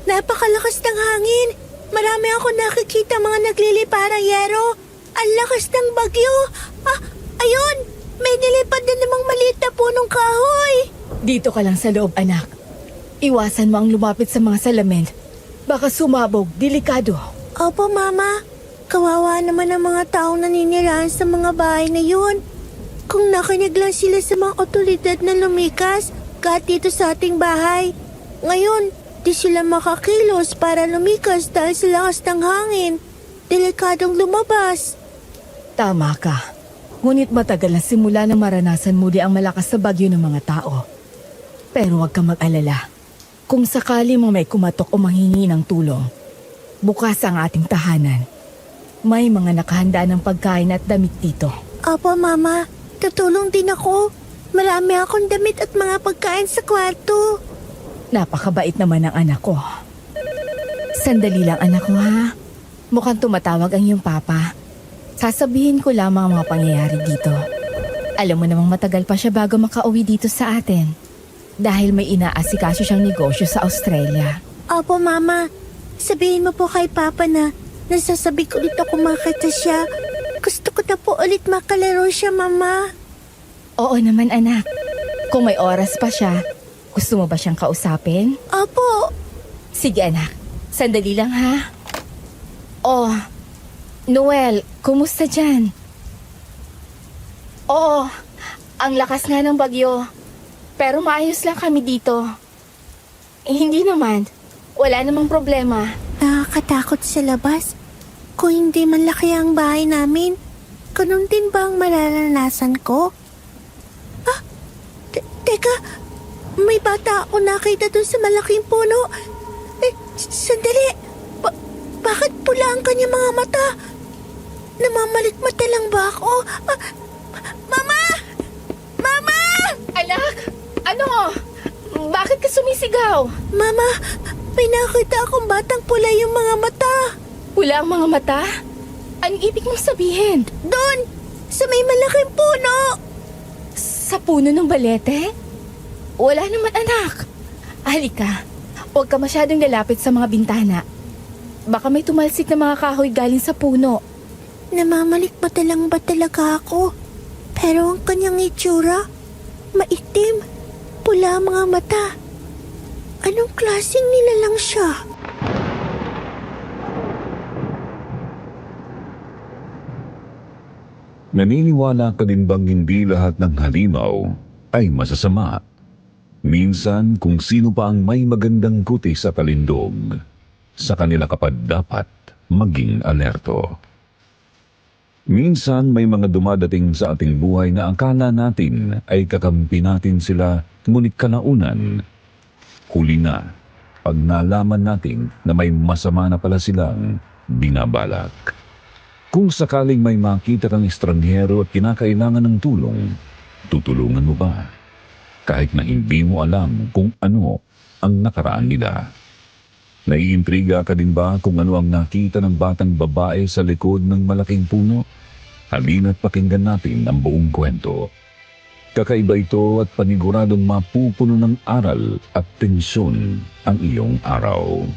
Napakalakas ng hangin. Marami ako nakikita mga nagliliparang yero. Ang lakas ng bagyo. Ayun! May nilipad na namang maliit na punong kahoy. Dito ka lang sa loob, anak. Iwasan mo ang lumapit sa mga salamin. Baka sumabog, delikado. Opo, Mama. Kawawa naman ang mga taong naninirahan sa mga bahay na yun. Kung nakinig lang sila sa mga otoridad na lumikas, kahit dito sa ating bahay. Ngayon, di sila makakilos para lumikas dahil sa lakas ng hangin. Delikadong lumabas. Tama ka. Ngunit matagal na simula na maranasan muli ang malakas na bagyo ng mga tao. Pero huwag kang mag-alala. Kung sakali mo may kumatok o manghingi ng tulong, bukas ang ating tahanan. May mga nakahanda ng pagkain at damit dito. Opo, Mama. Tutulong din ako. Marami akong damit at mga pagkain sa kwarto. Napakabait naman ng anak ko. Sandali lang, anak ko, ha? Mukhang tumatawag ang iyong papa. Sasabihin ko lamang ang mga pangyayari dito. Alam mo namang matagal pa siya bago makauwi dito sa atin. Dahil may inaasikaso siyang negosyo sa Australia. Opo, Mama. Sabihin mo po kay Papa na nasasabi ko ulit ako makita siya. Gusto ko na po ulit makalaro siya, Mama. Oo naman, anak. Kung may oras pa siya, gusto mo ba siyang kausapin? Opo. Sige, anak. Sandali lang, ha? Oh, Noel, kumusta dyan? Oo, ang lakas nga ng bagyo. Pero maayos lang kami dito. Hindi naman. Wala namang problema. Nakakatakot sa labas. Kung hindi man laki ang bahay namin, ganun din ba ang mararanasan ko? Teka, may bata ako nakita dun sa malaking puno. Sandali, bakit pula ang kanyang mga mata? Namamalit-mata lang ba ako? Mama! Mama! Anak, ano? Bakit ka sumisigaw? Mama, may nakita akong batang pula yung mga mata. Pula ang mga mata? Anong ibig mong sabihin? Doon, sa may malaking puno. Sa puno ng balete? Wala naman, anak. Halika, huwag ka masyadong lalapit sa mga bintana. Baka may tumalsik na mga kahoy galing sa puno. Namamalikmata lang ba talaga ako? Pero ang kanyang itsura, maitim, pula ang mga mata. Anong klaseng nilalang siya? Naniniwala ka din bang hindi lahat ng halimaw ay masasama? Minsan kung sino pa ang may magandang kuti sa kalindog, sa kanila kapag dapat maging alerto. Minsan may mga dumadating sa ating buhay na akala natin ay kakampi natin sila, ngunit kalaunan, huli na pag nalaman natin na may masama na pala silang binabalak. Kung sakaling may makita kang estranghero at kinakailangan ng tulong, tutulungan mo ba? Kahit na hindi mo alam kung ano ang nakaraan nila. Naiintriga ka din ba kung ano ang nakita ng batang babae sa likod ng malaking puno? Halina't pakinggan natin ang buong kwento. Kakaiba ito at paniguradong mapupuno ng aral at tensyon ang iyong araw.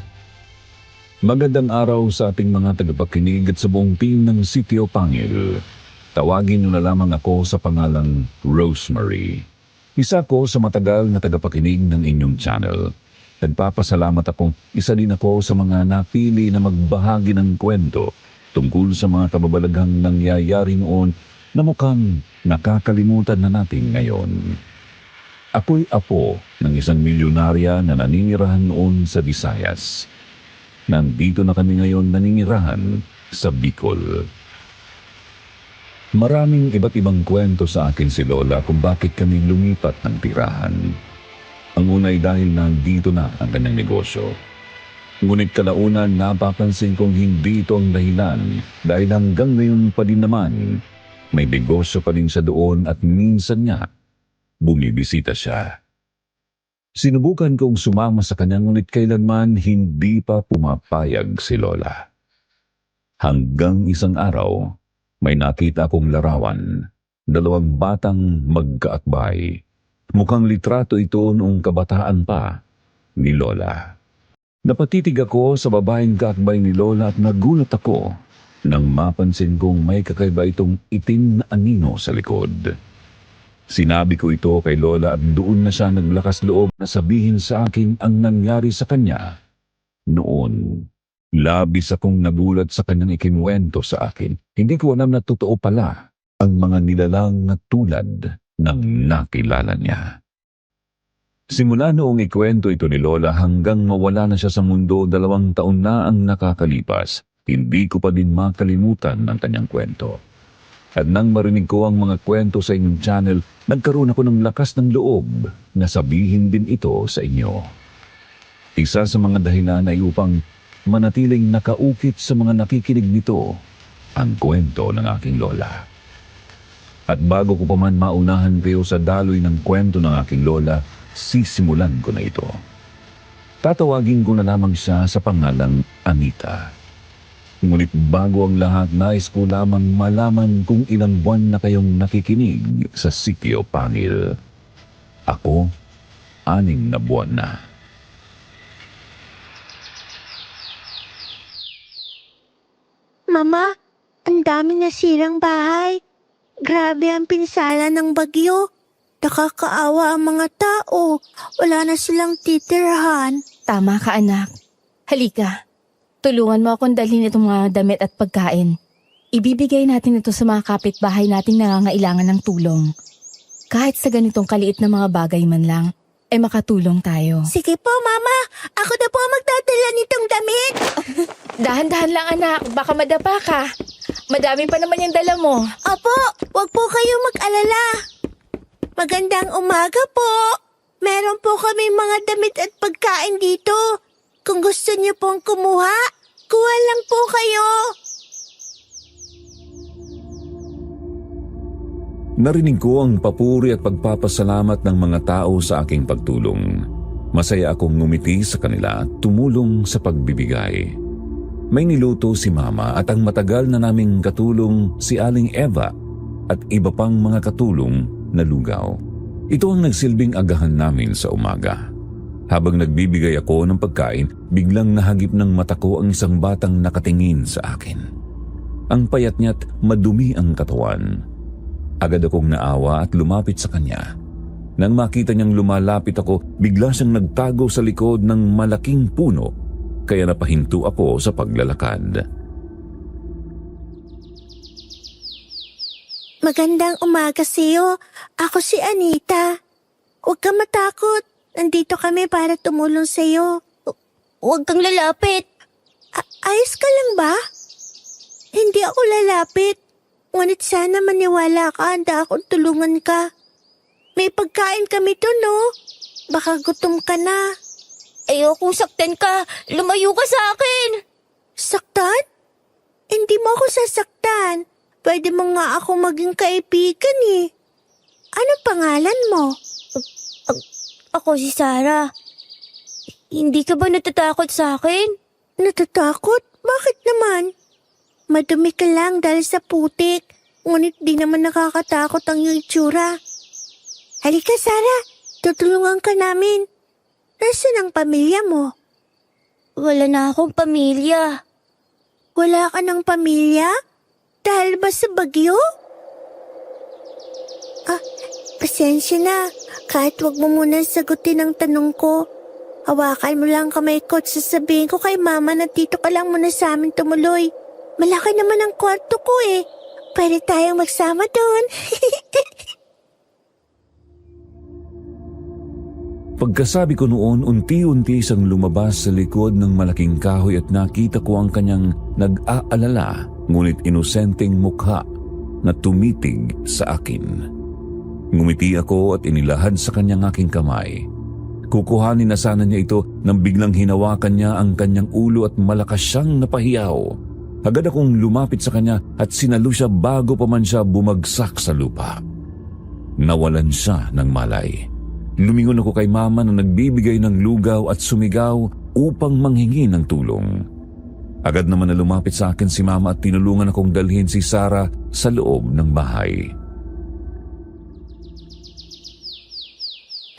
Magandang araw sa ating mga tagapakinig at sa buong team ng Sitio Pangil. Tawagin niyo na lamang ako sa pangalang Rosemary. Isa ko sa matagal na tagapakinig ng inyong channel. Nagpapasalamat akong isa din ako sa mga napili na magbahagi ng kwento tungkol sa mga kababalaghang nangyayari noon na mukhang nakakalimutan na natin ngayon. Ako'y apo ng isang milyonarya na naninirahan noon sa Visayas. Nandito na kami ngayon naninirahan sa Bicol. Maraming iba't ibang kwento sa akin si Lola kung bakit kami lumipat ng tirahan. Ang unay dahil nandito na ang kanyang negosyo. Ngunit kalaunan napapansin kong hindi ito ang dahilan dahil hanggang ngayon pa din naman may negosyo pa rin siya doon at minsan nga bumibisita siya. Sinubukan kong sumama sa kanya ngunit kailanman hindi pa pumapayag si Lola. Hanggang isang araw, may nakita akong larawan, dalawang batang magkaakbay. Mukhang litrato ito noong kabataan pa ni Lola. Napatitig ako sa babaeng kakbay ni Lola at nagulat ako nang mapansin kong may kakaiba itong itim na anino sa likod. Sinabi ko ito kay Lola at doon na siya naglakas loob na sabihin sa akin ang nangyari sa kanya noon. Labis akong nagulat sa kanyang ikinuwento sa akin. Hindi ko alam na totoo pala ang mga nilalang na tulad ng nakilala niya. Simula noong ikwento ito ni Lola hanggang mawala na siya sa mundo, 2 taon na ang nakakalipas. Hindi ko pa din makalimutan ang kanyang kwento. At nang marinig ko ang mga kwento sa inyong channel, nagkaroon ako ng lakas ng loob na sabihin din ito sa inyo. Isa sa mga dahilan ay upang manatiling nakaukit sa mga nakikinig nito ang kwento ng aking lola. At bago ko pa man maunahan kayo sa daloy ng kwento ng aking lola, sisimulan ko na ito. Tatawagin ko na lamang siya sa pangalang Anita. Ngunit bago ang lahat, nais ko lamang malaman kung ilang buwan na kayong nakikinig sa Sitio Pangil. Ako, 6 na buwan na. Mama, ang dami nasirang bahay. Grabe ang pinsala ng bagyo. Nakakaawa ang mga tao. Wala na silang titirahan. Tama ka, anak. Halika. Tulungan mo akong dalhin itong mga damit at pagkain. Ibibigay natin ito sa mga kapitbahay nating nangangailangan ng tulong. Kahit sa ganitong kaliit na mga bagay man lang, ay makatulong tayo. Sige po, Mama. Ako na po ang magdadala nitong damit. Dahan-dahan lang, anak. Baka madapa ka. Madami pa naman yung dala mo. Opo, wag po kayong mag-alala. Magandang umaga po. Meron po kaming mga damit at pagkain dito. Kung gusto niyo pong kumuha, kuha lang po kayo. Narinig ko ang papuri at pagpapasalamat ng mga tao sa aking pagtulong. Masaya akong ngumiti sa kanila at tumulong sa pagbibigay. May niluto si Mama at ang matagal na naming katulong si Aling Eva at iba pang mga katulong na lugaw. Ito ang nagsilbing agahan namin sa umaga. Habang nagbibigay ako ng pagkain, biglang nahagip ng mata ko ang isang batang nakatingin sa akin. Ang payat niya't madumi ang katawan. Agad akong naawa at lumapit sa kanya. Nang makita niyang lumalapit ako, bigla siyang nagtago sa likod ng malaking puno, kaya napahinto ako sa paglalakad. Magandang umaga sa'yo. Ako si Anita. Huwag kang matakot. Nandito kami para tumulong sa'yo. Huwag kang lalapit. Ayos ka lang ba? Hindi ako lalapit. Ngunit sana maniwala ka, handa akong tulungan ka. May pagkain kami to, no? Baka gutom ka na. Ayokong saktan ka. Lumayo ka sa akin. Saktan? Hindi mo ako sasaktan. Pwede mo nga ako maging kaibigan eh. Anong pangalan mo? Ako si Sarah. Hindi ka ba natatakot sa akin? Natatakot? Bakit naman? Madumi ka lang dahil sa putik. Ngunit di naman nakakatakot ang iyong itsura. Halika, Sarah. Tutulungan ka namin. Nasaan ang pamilya mo? Wala na akong pamilya. Wala ka ng pamilya? Dahil ba sa bagyo? Pasensya na. Kahit wag mo muna sagutin ang tanong ko. Hawakan mo lang kamay ko at sasabihin ko kay Mama na dito ka lang muna sa amin tumuloy. Malaki naman ang kwarto ko eh. Pwede tayong magsama doon. Pagkasabi ko noon, unti-unti siyang lumabas sa likod ng malaking kahoy at nakita ko ang kanyang nag-aalala ngunit inosenteng mukha na tumitig sa akin. Ngumiti ako at inilahad sa kanyang aking kamay. Kukuhanin na sana niya ito nang biglang hinawakan niya ang kanyang ulo at malakas siyang napahiyaw. Agad akong lumapit sa kanya at sinalo siya bago pa man siya bumagsak sa lupa. Nawalan siya ng malay. Lumingon ako kay Mama na nagbibigay ng lugaw at sumigaw upang manghingi ng tulong. Agad naman na lumapit sa akin si Mama at tinulungan akong dalhin si Sarah sa loob ng bahay.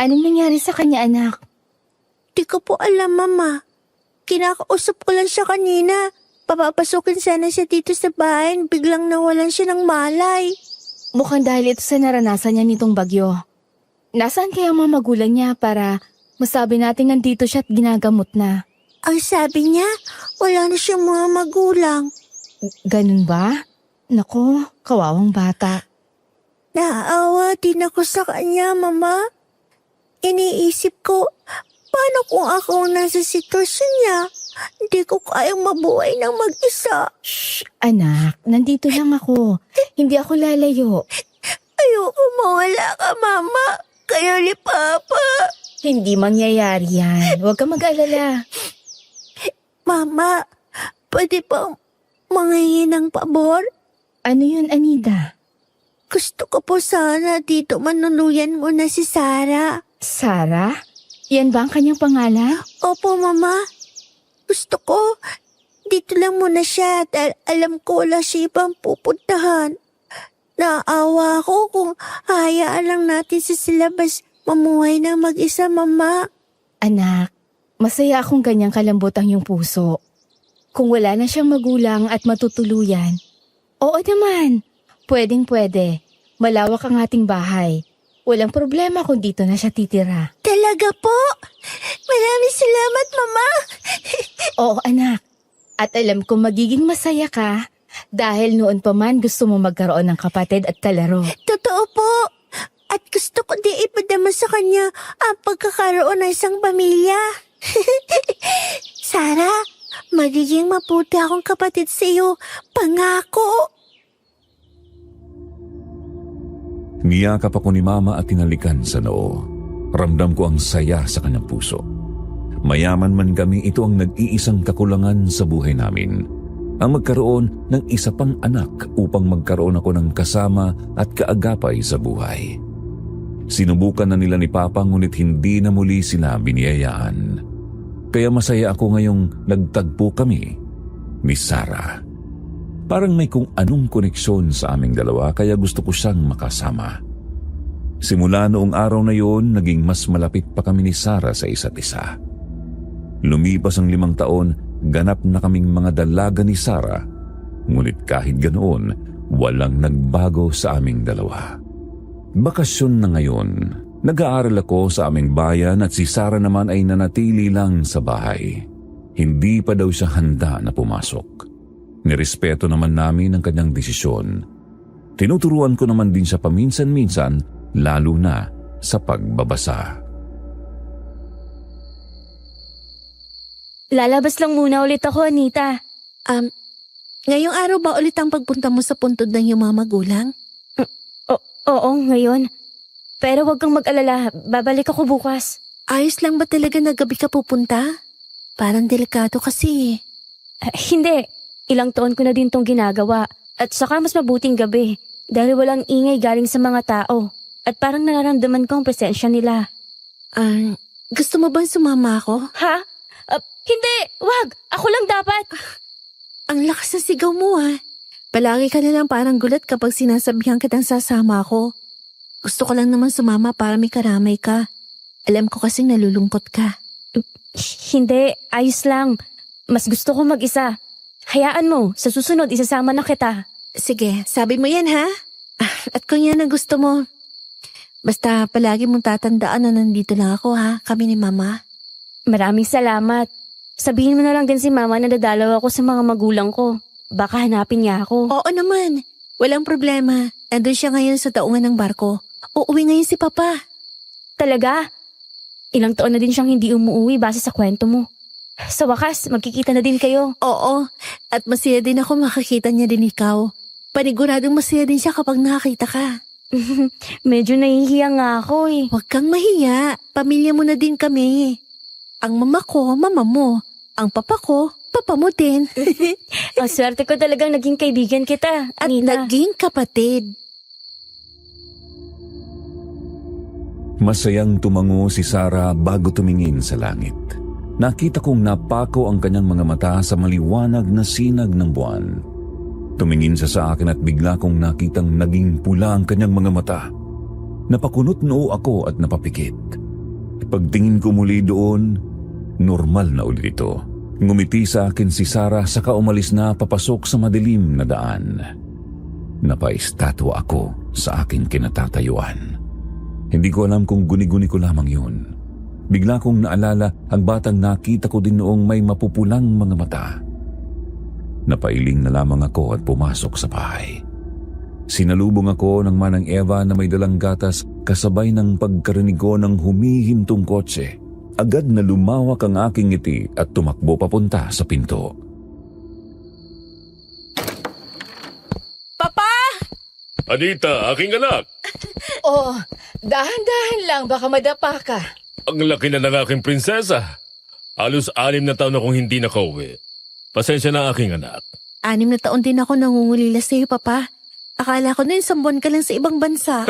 Anong nangyari sa kanya, anak? Di ko po alam, Mama. Kinakausap ko lang siya kanina. Papapasukin sana siya dito sa bahay. Biglang nawalan siya ng malay. Mukhang dahil ito sa naranasan niya nitong bagyo. Nasaan kaya ang mga magulang niya para masabi natin nandito siya at ginagamot na? Ang sabi niya, wala na siyang mga magulang. Ganun ba? Nako, kawawang bata. Naawa din ako sa kanya, Mama. Iniisip ko, paano kung ako ang nasa sitwasyon niya? Hindi ko kayang mabuhay ng mag-isa. Shh, anak, nandito lang ako. Hindi ako lalayo. Ayoko mawala ka, Mama. Kayo ni Papa. Hindi mangyayari yan. Huwag kang mag-alala. Mama, pwede bang mangingi ng pabor? Ano yun, Anida? Gusto ko po sana dito manuluyan mo na si Sarah. Sarah? Yan ba ang kanyang pangalan? Opo, Mama. Gusto ko, dito lang muna siya dahil alam ko wala siya ibang pupuntahan. Naawa ko kung hayaan lang natin sa silabas mamuhay ng mag-isa, Mama. Anak, masaya akong ganyang kalambot ang iyong puso. Kung wala na siyang magulang at matutuluyan, oo naman, pwedeng-pwede. Malawak ang ating bahay. Walang problema kung dito na siya titira. Talaga po? Maraming salamat, Mama. Oo, anak. At alam ko magiging masaya ka dahil noon pa man gusto mo magkaroon ng kapatid at kalaro. Totoo po. At gusto ko di ipadama sa kanya ang pagkakaroon ng isang pamilya. Sarah, magiging mabuti akong kapatid sa iyo. Pangako. Niyakap ako ni Mama at tinalikan sa noo. Ramdam ko ang saya sa kanyang puso. Mayaman man kami, ito ang nag-iisang kakulangan sa buhay namin. Ang magkaroon ng isa pang anak upang magkaroon ako ng kasama at kaagapay sa buhay. Sinubukan na nila ni Papa ngunit hindi na muli sila biniyayaan. Kaya masaya ako ngayong nagtagpo kami ni Sarah. Parang may kung anong koneksyon sa aming dalawa kaya gusto ko siyang makasama. Simula noong araw na yon, naging mas malapit pa kami ni Sarah sa isa't isa. Lumipas ang 5 taon, ganap na kaming mga dalaga ni Sarah. Ngunit kahit ganoon, walang nagbago sa aming dalawa. Bakasyon na ngayon, nag-aaral ako sa aming bayan at si Sarah naman ay nanatili lang sa bahay. Hindi pa daw siya handa na pumasok. Nirespeto naman namin ang kanyang desisyon. Tinuturuan ko naman din siya paminsan-minsan, lalo na sa pagbabasa. Lalabas lang muna ulit ako, Anita. Ngayong araw ba ulit ang pagpunta mo sa puntod ng iyong mga magulang? Oo, ngayon. Pero wag kang mag-alala, babalik ako bukas. Ayos lang ba talaga na gabi ka pupunta? Parang delikado kasi. Hindi, ilang taon ko na din tong ginagawa. At saka mas mabuting gabi, dahil walang ingay galing sa mga tao. At parang nararamdaman ko ang presensya nila. Gusto mo bang sumama ako? Ha? Hindi, wag! Ako lang dapat! Ang lakas ng sigaw mo Palagi ka na lang parang gulat kapag sinasabihan kitang sasama ako. Gusto ko lang naman sumama para may karamay ka. Alam ko kasing nalulungkot ka. Hindi, ayos lang. Mas gusto ko mag-isa. Hayaan mo, sa susunod isasama na kita. Sige, sabi mo yan ha? At kung yan ang gusto mo, basta palagi mong tatandaan na nandito lang ako ha, kami ni Mama. Maraming salamat. Sabihin mo na lang din si Mama na dadalaw ako sa mga magulang ko. Baka hanapin niya ako. Oo naman, walang problema. Nandun siya ngayon sa daungan ng barko. Uuwi ngayon si Papa. Talaga? Ilang taon na din siyang hindi umuwi base sa kwento mo. Sa wakas, magkikita na din kayo. Oo, at masaya din ako makakita niya din ikaw. Paniguradong masaya din siya kapag nakakita ka. Medyo nahihiya nga ako Huwag kang mahiya, pamilya mo na din kami. Ang mama ko, mama mo. Ang papa ko, papa mo din. Ang swerte ko talagang naging kaibigan kita, At Anita. naging kapatid. Masayang tumango si Sarah bago tumingin sa langit. Nakita kong napako ang kanyang mga mata sa maliwanag na sinag ng buwan. Tumingin siya sa akin at bigla kong nakitang naging pula ang kanyang mga mata. Napakunot noo ako at napapikit. Pagtingin ko muli doon, normal na ulit ito. Ngumiti sa akin si Sarah saka umalis na papasok sa madilim na daan. Napaistatwa ako sa aking kinatatayuan. Hindi ko alam kung guni-guni ko lamang yun. Bigla kong naalala ang batang nakita ko din noong may mapupulang mga mata. Napailing na lamang ako at pumasok sa bahay. Sinalubong ako ng manang Eva na may dalang gatas kasabay ng pagkarinig ko ng humihintong kotse. Agad na lumawak ang aking ngiti at tumakbo papunta sa pinto. Papa! Anita, aking anak! Oh, dahan-dahan lang, baka madapa ka. Ang laki na ng aking prinsesa. Halos 6 na taon akong hindi nakauwi. Pasensya na aking anak. 6 na taon din ako nangungulila sa'yo, Papa. Akala ko na 1 buwan ka lang sa ibang bansa.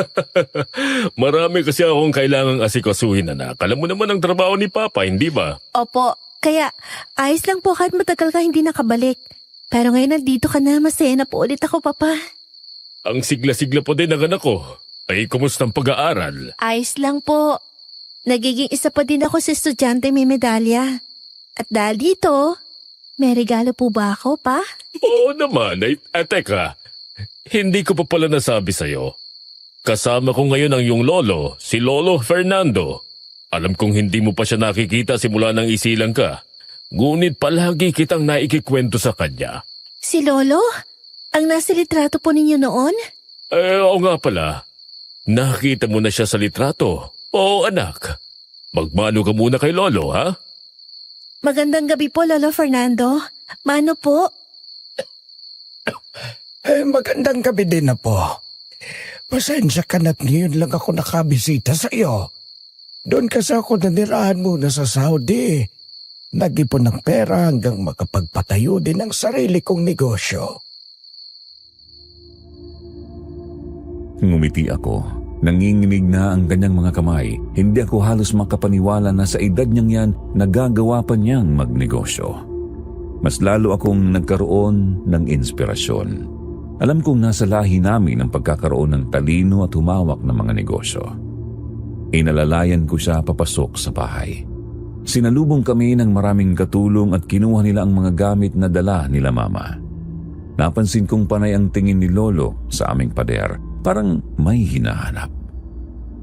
Marami kasi akong kailangang asikasuhin, anak. Alam mo naman ang trabaho ni Papa, hindi ba? Opo, kaya ayos lang po kahit matagal ka hindi nakabalik. Pero ngayon nandito ka na, masaya na po ulit ako, Papa. Ang sigla-sigla po din ng anak ko. Ay, kumusta ang pag-aaral? Ayos lang po. Nagiging isa pa din ako sa estudyante may medalya. At dahil dito, may regalo po ba ako, Pa? Oo naman. Teka, hindi ko pa pala nasabi sa'yo. Kasama ko ngayon ang iyong lolo, si Lolo Fernando. Alam kong hindi mo pa siya nakikita simula nang isilang ka. Ngunit palagi kitang naikikwento sa kanya. Si Lolo? Ang nasa litrato po ninyo noon? Oo nga pala. Nakita mo na siya sa litrato. Oo, anak. Magmano ka muna kay Lolo, ha? Magandang gabi po, Lolo Fernando. Mano po? Magandang gabi din na po. Pasensya ka na't ngayon lang ako nakabisita sa iyo. Doon kasi ako nanirahan muna sa Saudi. Nag-ipon ng pera hanggang makapagpatayo din ng sarili kong negosyo. Ngumiti ako. Nanginginig na ang kanyang mga kamay. Hindi ako halos makapaniwala na sa edad niyang yan nagagawa pa niyang magnegosyo. Mas lalo akong nagkaroon ng inspirasyon. Alam kong nasa lahi namin ang pagkakaroon ng talino at humawak ng mga negosyo. Inalalayan ko siya papasok sa bahay. Sinalubong kami ng maraming katulong at kinuha nila ang mga gamit na dala nila mama. Napansin kong panay ang tingin ni Lolo sa aming pader. Parang may hinahanap.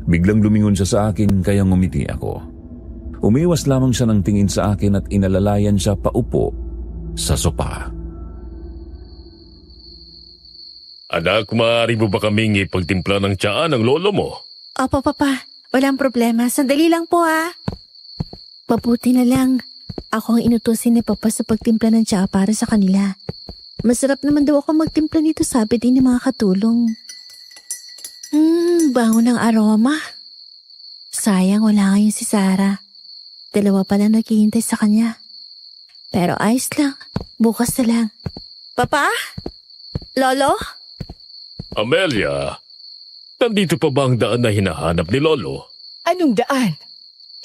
Biglang lumingon siya sa akin kaya ngumiti ako. Umiwas lamang siya ng tingin sa akin at inalalayan siya paupo sa sopa. Anak, maaari mo ba kaming ipagtimpla ng tiyaan ng lolo mo? Opo, Papa. Walang problema. Sandali lang po, ha. Mabuti na lang. Ako ang inutusin ni Papa sa pagtimpla ng tsaa para sa kanila. Masarap naman daw ako magtimpla nito, sabi din ng mga katulong. Bango ng aroma. Sayang wala ngayon si Sarah. 2 pa lang naghihintay sa kanya. Pero ayos lang. Bukas na lang. Papa? Lolo? Amelia, nandito pa ba ang daan na hinahanap ni Lolo? Anong daan?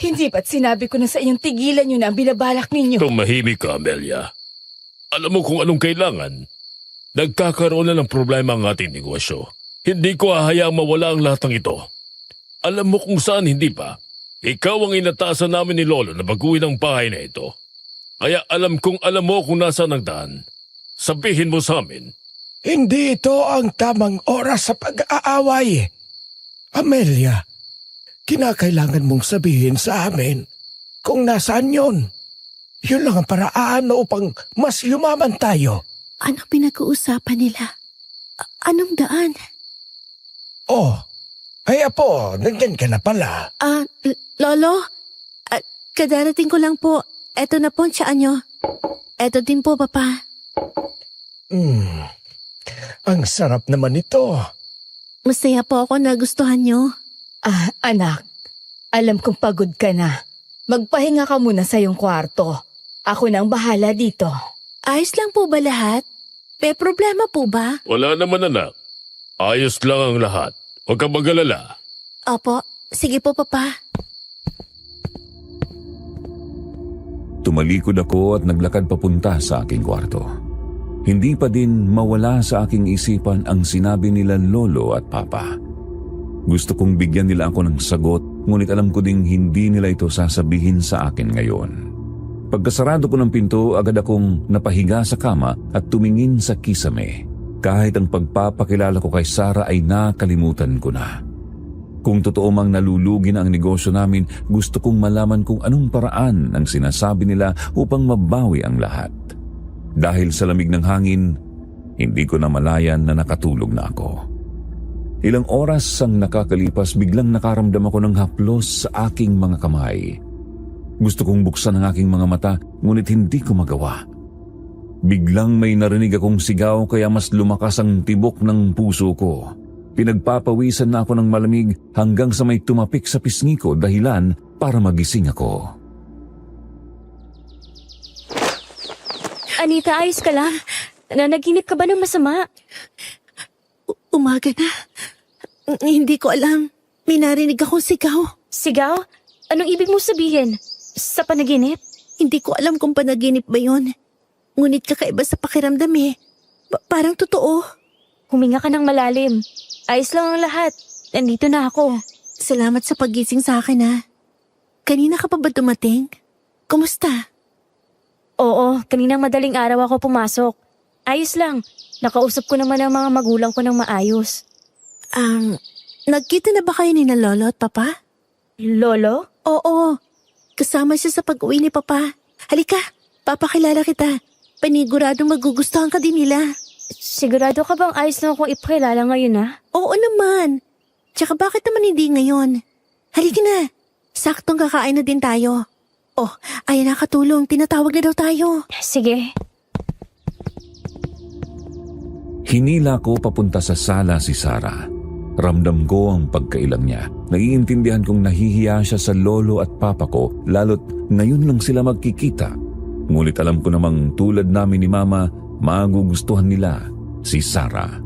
Hindi ba't sinabi ko na sa inyong tigilan nyo na ang binabalak ninyo? Tumahimik ka, Amelia. Alam mo kung anong kailangan. Nagkakaroon na ng problema ang ating negosyo. Hindi ko hahayaang mawala ang lahat ng ito. Alam mo kung saan, hindi ba? Ikaw ang inatasan namin ni Lolo na baguhin ang bahay na ito. Kaya alam mo kung nasaan ang daan. Sabihin mo sa amin. Hindi ito ang tamang oras sa pag-aaway. Amelia, kinakailangan mong sabihin sa amin kung nasaan yon. Yun lang ang paraan upang mas yumaman tayo. Ano pinag-uusapan nila? Anong daan? Oh, ay apo, nandyan ka na pala. Lolo? Kadarating ko lang po. Eto na po ang tiyaan nyo. Eto din po, Papa. Ang sarap naman ito. Masaya po ako na gustuhan nyo. Anak, alam kong pagod ka na. Magpahinga ka muna sa iyong kwarto. Ako na ang bahala dito. Ayos lang po ba lahat? May problema po ba? Wala naman, anak. Ayos lang ang lahat. Huwag kang mag-alala. Opo. Sige po, Papa. Tumalikod ako at naglakad papunta sa aking kwarto. Hindi pa din mawala sa aking isipan ang sinabi nila Lolo at Papa. Gusto kong bigyan nila ako ng sagot, ngunit alam ko ding hindi nila ito sasabihin sa akin ngayon. Pagkasarado ko ng pinto, agad akong napahiga sa kama at tumingin sa kisame. Kahit ang pagpapakilala ko kay Sarah ay nakalimutan ko na. Kung totoo mang nalulugi na ang negosyo namin, gusto kong malaman kung anong paraan ang sinasabi nila upang mabawi ang lahat. Dahil sa lamig ng hangin, hindi ko na malayan na nakatulog na ako. Ilang oras ang nakakalipas, biglang nakaramdam ako ng haplos sa aking mga kamay. Gusto kong buksan ang aking mga mata, ngunit hindi ko magawa. Biglang may narinig akong sigaw kaya mas lumakas ang tibok ng puso ko. Pinagpapawisan na ako ng malamig hanggang sa may tumapik sa pisngi ko dahilan para magising ako. Anita, ayos ka lang? Nanaginip ka ba ng masama? Umaga na. Hindi ko alam. May narinig akong sigaw. Sigaw? Anong ibig mo sabihin? Sa panaginip? Hindi ko alam kung panaginip ba yun. Ngunit kakaiba sa pakiramdam eh. Parang totoo. Huminga ka ng malalim. Ayos lang ang lahat. Nandito na ako. Salamat sa paggising sa akin ha. Kanina ka pa ba dumating? Kumusta? Oo, kaninang madaling araw ako pumasok. Ayos lang. Nakausap ko naman ang mga magulang ko ng maayos. Nagkita na ba kayo ni na Lolo at Papa? Lolo? Oo. Kasama siya sa pag-uwi ni Papa. Halika, papakilala kita. Paniguradong magugustuhan ka din nila. Sigurado ka bang ayos lang akong ipakilala ngayon ha? Oo naman. Tsaka bakit naman hindi ngayon? Halika na. Saktong kakain na din tayo. Oh, ayan na katulong. Tinatawag na daw tayo. Sige. Hinila ko papunta sa sala si Sarah. Ramdam ko ang pagkailang niya. Naiintindihan kong nahihiya siya sa lolo at papa ko, lalo't ngayon lang sila magkikita. Ngunit alam ko namang tulad namin ni Mama, magugustuhan nila si Sarah.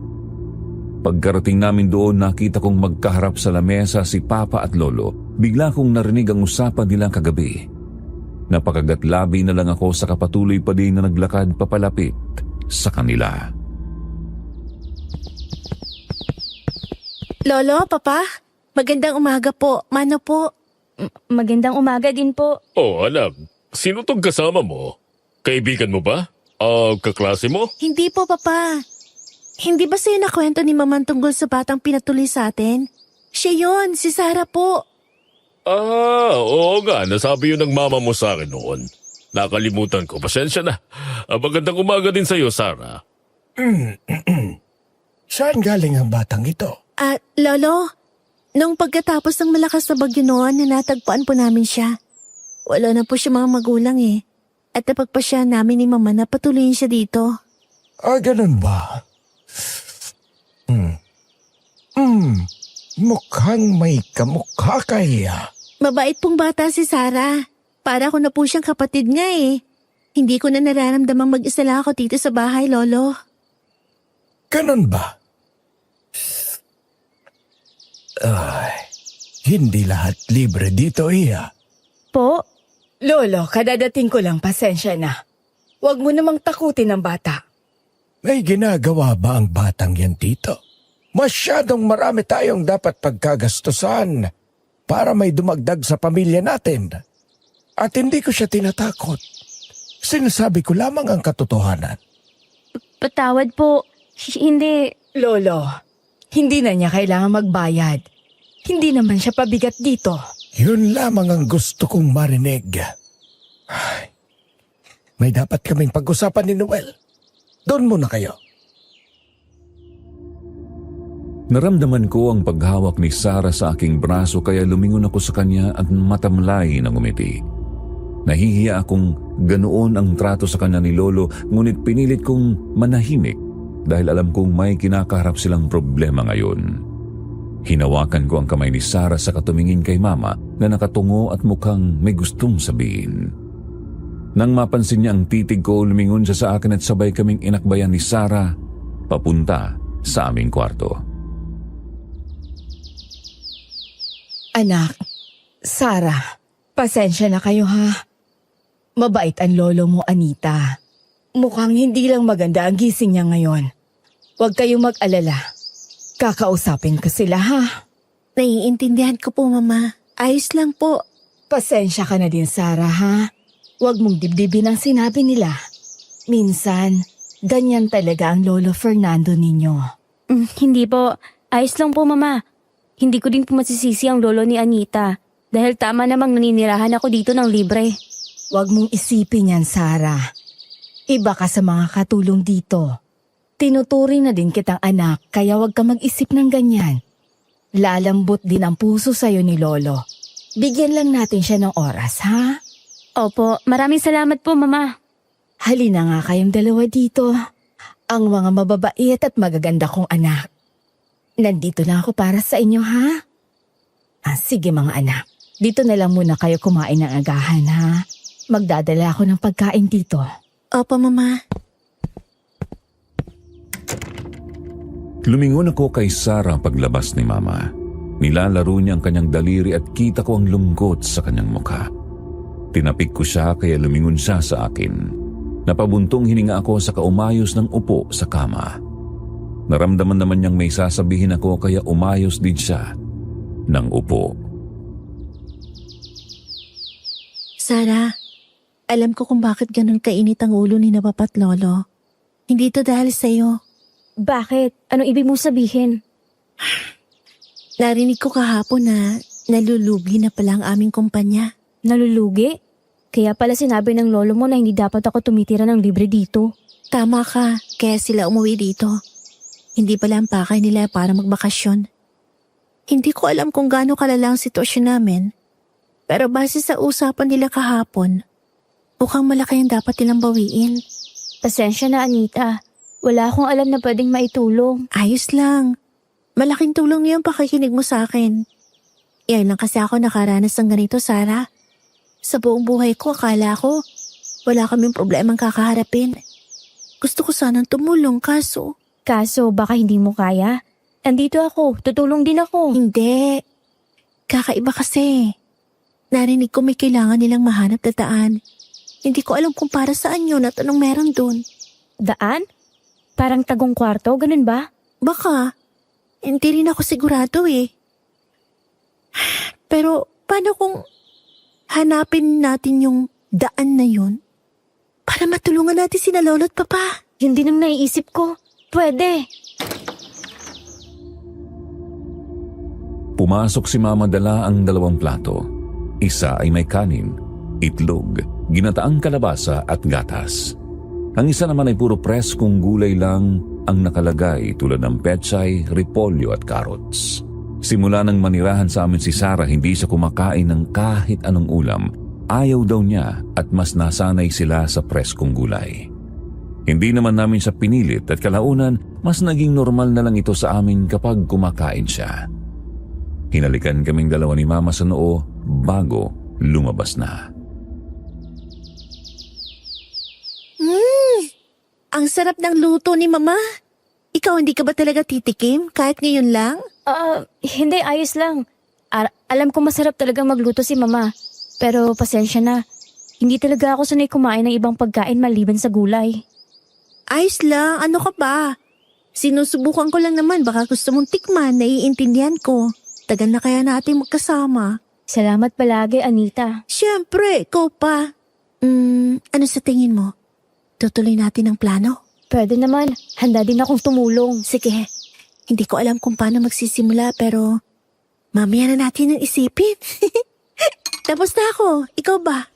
Pagkarating namin doon, nakita kong magkaharap sa lamesa si Papa at Lolo. Bigla kong narinig ang usapan nila kagabi. Napakagatlabi na lang ako sa kapatuloy pa din na naglakad papalapit sa kanila. Lolo, Papa, magandang umaga po. Mano po? Magandang umaga din po. Oh, anak. Sino tong kasama mo? Kaibigan mo ba? Kaklase mo? Hindi po, Papa. Hindi ba sa'yo nakwento ni Maman tungkol sa batang pinatuloy sa atin? Siya yon, si Sarah po. Oo nga. Nasabi yun ng mama mo sa akin noon. Nakalimutan ko. Pasensya na. Magandang umaga din sa'yo, Sarah. Saan galing ang batang ito? Lolo, nung pagkatapos ng malakas na bagyo noon, natagpuan po namin siya. Wala na po siya mga magulang eh. At napagpasya namin ni Mama na patuloyin siya dito. Ganun ba? Mukhang may kamukha kaya. Mabait pong bata si Sarah. Para ko na po siyang kapatid nga eh. Hindi ko na nararamdamang mag-isa lang ako dito sa bahay, Lolo. Ganun ba? Hindi lahat libre dito, Iya. Po? Lolo, kadadating ko lang, pasensya na. Huwag mo namang takutin ang bata. May ginagawa ba ang batang yan, Tito? Masyadong marami tayong dapat pagkagastusan para may dumagdag sa pamilya natin. At hindi ko siya tinatakot. Sinasabi ko lamang ang katotohanan. Patawad po. Hindi. Lolo, hindi na niya kailangan magbayad. Hindi naman siya pabigat dito. Yun lamang ang gusto kong marinig. Ay, may dapat kaming pag-usapan ni Noel. Doon muna kayo. Naramdaman ko ang paghawak ni Sarah sa aking braso kaya lumingon ako sa kanya at matamlay na ngumiti. Nahihiya akong ganoon ang trato sa kanya ni Lolo, ngunit pinilit kong manahimik dahil alam kong may kinakaharap silang problema ngayon. Hinawakan ko ang kamay ni Sarah sa katumingin kay Mama na nakatungo at mukhang may gustong sabihin. Nang mapansin niya ang titig ko, lumingon siya sa akin at sabay kaming inakbayan ni Sarah papunta sa aming kwarto. Anak, Sarah, pasensya na kayo ha. Mabait ang lolo mo, Anita. Mukhang hindi lang maganda ang gising niya ngayon. Huwag kayong mag-alala. Kakausapin ko sila ha. Naiintindihan ko po, Mama. Ayos lang po. Pasensya ka na din, Sarah ha. Huwag mong dibdibin ang sinabi nila. Minsan, ganyan talaga ang Lolo Fernando ninyo. Hindi po. Ayos lang po, Mama. Hindi ko din po masisisi ang lolo ni Anita dahil tama namang naninirahan ako dito ng libre. Huwag mong isipin yan, Sarah. Iba ka sa mga katulong dito. Tinuturing na din kitang anak kaya huwag ka mag-isip ng ganyan. Lalambot din ang puso sa'yo ni Lolo. Bigyan lang natin siya ng oras, ha? Opo, maraming salamat po, Mama. Halina nga kayong dalawa dito. Ang mga mababait at magaganda kong anak. Nandito lang ako para sa inyo, ha? Sige mga anak, dito na lang muna kayo kumain ng agahan, ha? Magdadala ako ng pagkain dito. Opo, Mama. Lumingon ako kay Sarah paglabas ni Mama. Nilalaro niya ang kanyang daliri at kita ko ang lungkot sa kanyang mukha. Tinapik ko siya kaya lumingon siya sa akin. Napabuntong hininga ako sa kaumayos ng upo sa kama. Naramdaman naman niyang may sasabihin ako kaya umayos din siya ng upo. Sarah, alam ko kung bakit ganun kainit ang ulo ni Papa at Lolo. Hindi to dahil sa'yo. Bakit? Anong ibig mong sabihin? Narinig ko kahapon na nalulugi na pala ang aming kumpanya. Nalulugi? Kaya pala sinabi ng lolo mo na hindi dapat ako tumitira ng libre dito. Tama ka, kaya sila umuwi dito. Hindi pala ang pakay nila para magbakasyon. Hindi ko alam kung gaano kalala ang sitwasyon namin. Pero base sa usapan nila kahapon, mukhang malaki ang dapat nilang bawiin. Pasensya na, Anita. Wala akong alam na pwedeng maitulong. Ayos lang. Malaking tulong niyo ang pakikinig mo sa akin. Yan lang kasi ako nakaranas ng ganito, Sarah. Sa buong buhay ko, akala ko wala kaming problemang kakaharapin. Gusto ko sanang tumulong kaso Baka hindi mo kaya? Andito ako. Tutulong din ako. hindi. Kakaiba kasi. Narinig ko may kailangan nilang mahanap na daan. Hindi ko alam kung para saan yun at anong meron dun. Daan? Parang tagong kwarto, ganun ba? Baka. Hindi rin ako sigurado eh. Pero paano kung hanapin natin yung daan na yun para matulungan natin sina Lolo at Papa? Yun din ang naiisip ko. Pwede. Pumasok si Mama dala ang 2 plato. Isa ay may kanin, itlog, ginataang kalabasa at gatas. Ang isa naman ay puro preskong gulay lang ang nakalagay tulad ng pechay, repolyo at carrots. Simula nang manirahan sa amin si Sarah, hindi siya kumakain ng kahit anong ulam. Ayaw daw niya at mas nasanay sila sa preskong gulay. Hindi naman namin siya pinilit at kalaunan, mas naging normal na lang ito sa amin kapag kumakain siya. Hinalikan kaming dalawa ni Mama sa noo bago lumabas na. Ang sarap ng luto ni Mama. Ikaw hindi ka ba talaga titikim kahit ngayon lang? Hindi, ayos lang. Alam ko masarap talaga magluto si Mama. Pero pasensya na. Hindi talaga ako sanay kumain ng ibang pagkain maliban sa gulay. Ayos lang, ano ka ba? Sinusubukan ko lang naman, baka gusto mong tikman, naiintindihan ko. Tagal na kaya natin magkasama. Salamat palagi, Anita. Siyempre, ikaw pa. Ano sa tingin mo? Tutuloy natin ang plano? Pwede naman. Handa din akong tumulong. Sige, hindi ko alam kung paano magsisimula pero mamaya na natin ang isipin. Tapos na ako, ikaw ba?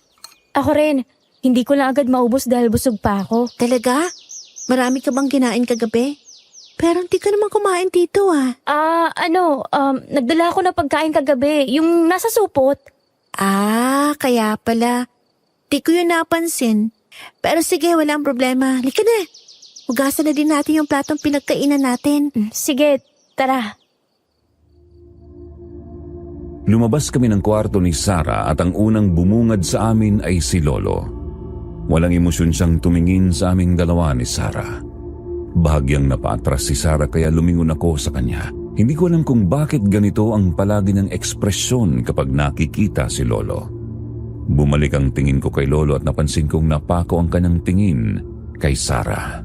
Ako rin. Hindi ko lang agad maubos dahil busog pa ako. Talaga? Marami ka bang kinain kagabi? Pero hindi ka naman kumain dito ah. Nagdala ako ng pagkain kagabi. Yung nasa supot. Kaya pala. Di ko yun napansin. Pero sige, walang problema. Lika na. Hugasan na din natin yung platong pinagkainan natin. Sige, tara. Lumabas kami ng kwarto ni Sarah at ang unang bumungad sa amin ay si Lolo. Walang emosyon siyang tumingin sa aming dalawa ni Sarah. Bahagyang napatras si Sarah kaya lumingon ako sa kanya. Hindi ko alam kung bakit ganito ang palagi niyang ekspresyon kapag nakikita si Lolo. Bumalik ang tingin ko kay Lolo at napansin kong napako ang kanyang tingin kay Sarah.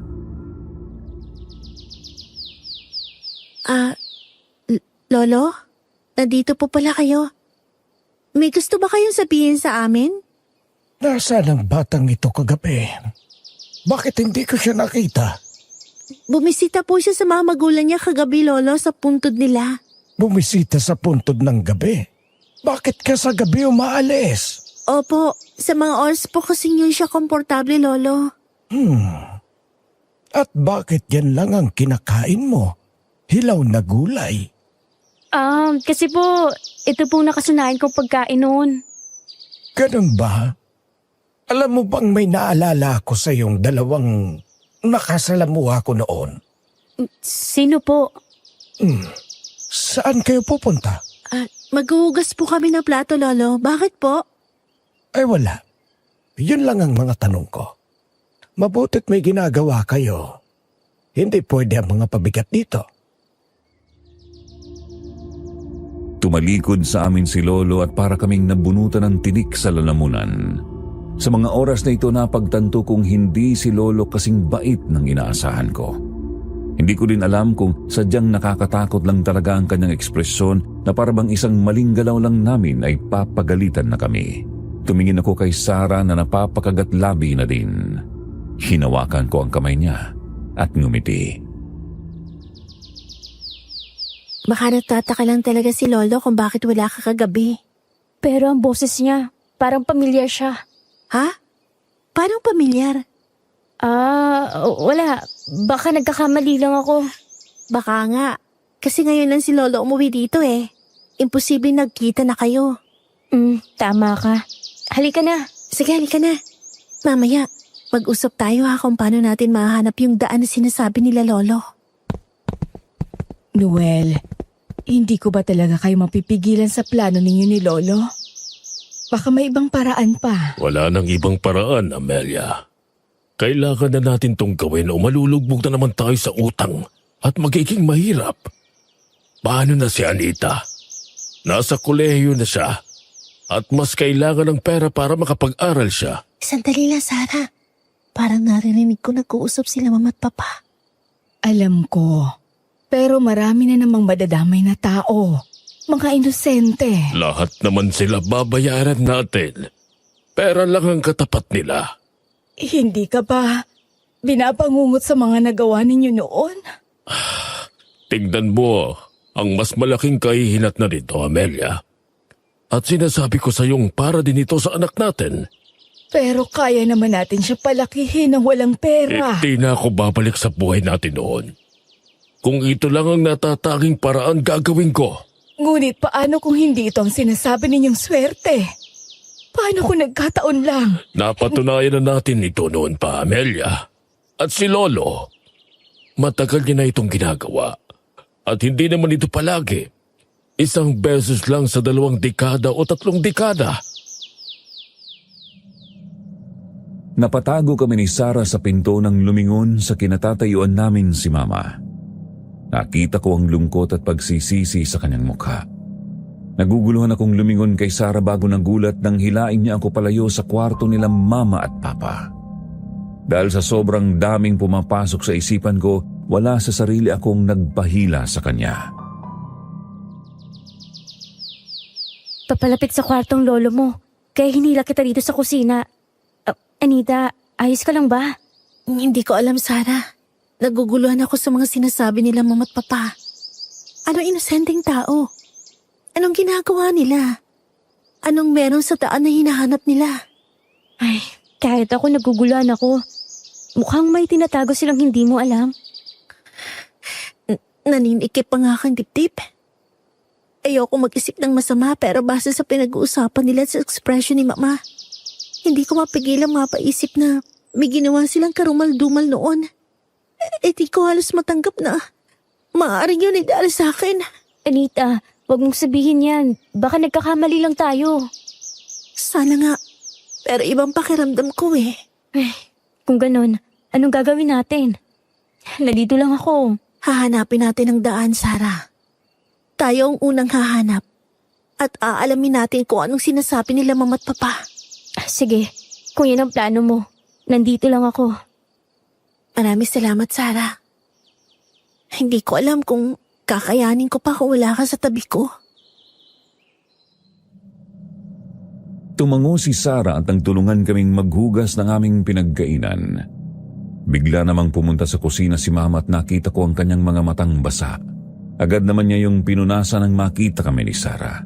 Lolo? Nandito po pala kayo. May gusto ba kayong sabihin sa amin? Nasaan ang batang ito kagabi? Bakit hindi ko siya nakita? Bumisita po siya sa mga magulang niya kagabi, Lolo, sa puntod nila. Bumisita sa puntod ng gabi. Bakit ka sa gabi umaalis? Opo, sa mga oras po kasing yun siya komportable, Lolo. At bakit yan lang ang kinakain mo? Hilaw na gulay. Kasi po, ito pong nakasunayan kong pagkain noon. Ganun ba? Alam mo bang may naalala ako sa iyong dalawang nakasalamuha ko noon? Sino po? Saan kayo pupunta? Maghuhugas po kami ng plato, Lolo. Bakit po? Ay wala. Yun lang ang mga tanong ko. Mabuti't may ginagawa kayo. Hindi pwede ang mga pabigat dito. Tumalikod sa amin si Lolo at para kaming nabunutan ng tinik sa lalamunan. Sa mga oras na ito napagtanto kong hindi si Lolo kasing bait ng inaasahan ko. Hindi ko din alam kung sadyang nakakatakot lang talaga ang kanyang ekspresyon na parabang isang maling galaw lang namin ay papagalitan na kami. Tumingin ako kay Sarah na napapakagat-labi na din. Hinawakan ko ang kamay niya at ngumiti. Baka nagtataka lang talaga si Lolo kung bakit wala ka kagabi. Pero ang boses niya, parang pamilyar siya. Ha? Paano pamilyar? Wala. Baka nagkakamali lang ako. Baka nga. Kasi ngayon lang si Lolo umuwi dito eh. Imposible nagkita na kayo. Tama ka. Halika na. Sige, halika na. Mamaya, mag-usap tayo ha kung paano natin mahanap yung daan na sinasabi nila Lolo. Noel, hindi ko ba talaga kayo mapipigilan sa plano ninyo ni Lolo? Baka may ibang paraan pa. Wala nang ibang paraan, Amelia. Kailangan na natin tong gawin o malulugbog na naman tayo sa utang at magiging mahirap. Paano na si Anita? Nasa kolehiyo na siya at mas kailangan ng pera para makapag-aral siya. Sandali lang, Sarah. Parang naririnig ko nag-uusap sila mama at papa. Alam ko. Pero marami na namang madadamay na tao. Mga inosente. Lahat naman sila babayaran natin. Pera lang ang katapat nila. Hindi ka ba binabangungot sa mga nagawa ninyo noon? Tingnan mo ang mas malaking kahihinat na nito, Amelia. At sinasabi ko sa iyong para din ito sa anak natin. Pero kaya naman natin siya palakihin ng walang pera. Hindi na ako babalik sa buhay natin noon. Kung ito lang ang natatanging paraan gagawin ko. Ngunit paano kung hindi ito ang sinasabi ninyong swerte? Paano kung nagkataon lang? Napatunayan na natin ito noon pa, Amelia. At si Lolo, matagal niya na itong ginagawa. At hindi naman ito palagi. Isang beses lang sa 2 dekada o 3 dekada. Napatago kami ni Sarah sa pinto ng lumingon sa kinatatayuan namin si Mama. Nakita ko ang lungkot at pagsisisi sa kanyang mukha. Naguguluhan akong lumingon kay Sarah bago nagulat nang hilain niya ako palayo sa kwarto nila Mama at Papa. Dahil sa sobrang daming pumapasok sa isipan ko, wala sa sarili akong nagpahila sa kanya. Papalapit sa kwartong lolo mo. Kaya hinila kita dito sa kusina. Anita, ayos ka lang ba? Hindi ko alam, Sarah. Naguguluhan ako sa mga sinasabi nila mama at papa. Anong inosenteng tao? Anong ginagawa nila? Anong meron sa daan na hinahanap nila? Ay, kahit ako naguguluhan ako. Mukhang may tinatago silang hindi mo alam. Naninikip pa nga kang dibdib. Ayoko mag-isip ng masama pero base sa pinag-uusapan nila at sa ekspresyon ni Mama, hindi ko mapigilang mapaisip na may ginawa silang karumal-dumal noon. Di ko halos matanggap na maaaring yun ay dahil sa akin. Anita, wag mong sabihin yan. Baka nagkakamali lang tayo. Sana nga, pero ibang pakiramdam ko eh. Kung ganun, anong gagawin natin? Nandito lang ako. Hahanapin natin ang daan, Sarah. Tayo ang unang hahanap. At aalamin natin kung anong sinasabi nila mama at papa. Sige, kung yan ang plano mo, nandito lang ako. Maraming salamat, Sarah. Hindi ko alam kung kakayanin ko pa kung wala ka sa tabi ko. Tumango si Sarah at nagtulungan kaming maghugas ng aming pinagkainan. Bigla namang pumunta sa kusina si Mama at nakita ko ang kanyang mga matang basa. Agad naman niya yung pinunasan nang makita kami ni Sarah.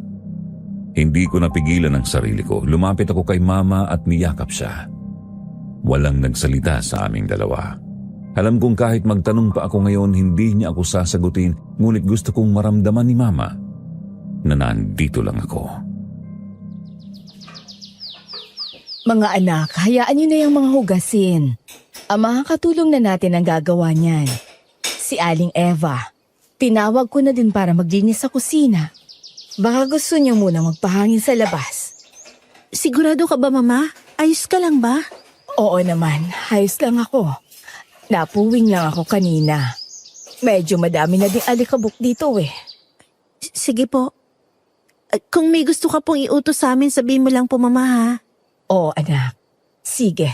Hindi ko napigilan ang sarili ko. Lumapit ako kay Mama at niyakap siya. Walang nagsalita sa aming dalawa. Alam kong kahit magtanong pa ako ngayon, hindi niya ako sasagutin, ngunit gusto kong maramdaman ni Mama na nandito lang ako. Mga anak, hayaan niyo na yung mga hugasin. Ang mga katulong na natin ang gagawa niyan. Si Aling Eva. Tinawag ko na din para maglinis sa kusina. Baka gusto niyo muna magpahangin sa labas. Sigurado ka ba, Mama? Ayos ka lang ba? Oo naman, ayos lang ako. Napuwing lang ako kanina. Medyo madami na ding alikabok dito eh. Sige po. Kung may gusto ka pong iutos sa amin, sabihin mo lang po, Mama, ha? Oo anak, sige.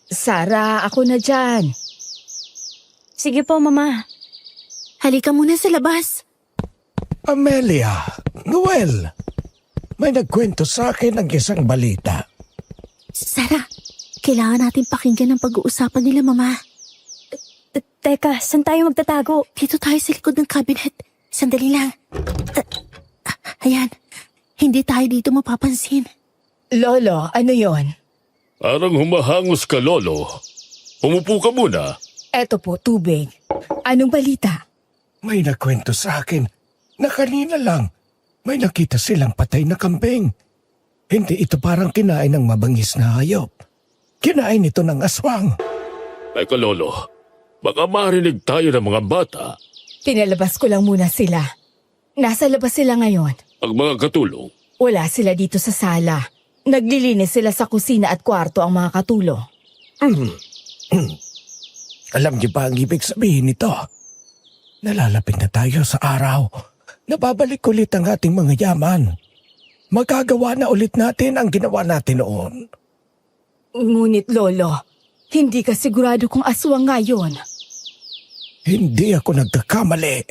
Sarah, ako na dyan. Sige po, Mama. Halika muna sa labas. Amelia, Noel, may nagkwento sa akin ng isang balita. Sarah, kailangan natin pakinggan ang pag-uusapan nila, Mama. Teka, saan tayo magtatago? Dito tayo sa likod ng cabinet. Sandali lang. Ayan, hindi tayo dito mapapansin. Lolo, ano yon? Parang humahangos ka, Lolo. Umupo ka muna. Eto po, tubig. Anong balita? May nagkwento sa akin na kanina lang may nakita silang patay na kambing. Hindi ito parang kinain ng mabangis na hayop. Kinain ito ng aswang. Teka, Lolo. Baka marinig tayo ng mga bata. Pinalabas ko lang muna sila. Nasa labas sila ngayon. Ang mga katulong. Wala sila dito sa sala. Naglilinis sila sa kusina at kwarto ang mga katulong. Alam niyo ba ang ibig sabihin nito? Nalalapit na tayo sa araw. Nababalik ulit ang ating mga yaman. Magagawa na ulit natin ang ginawa natin noon. Ngunit Lolo, hindi ka sigurado kung aswang nga yun. Hindi ako nagkakamali.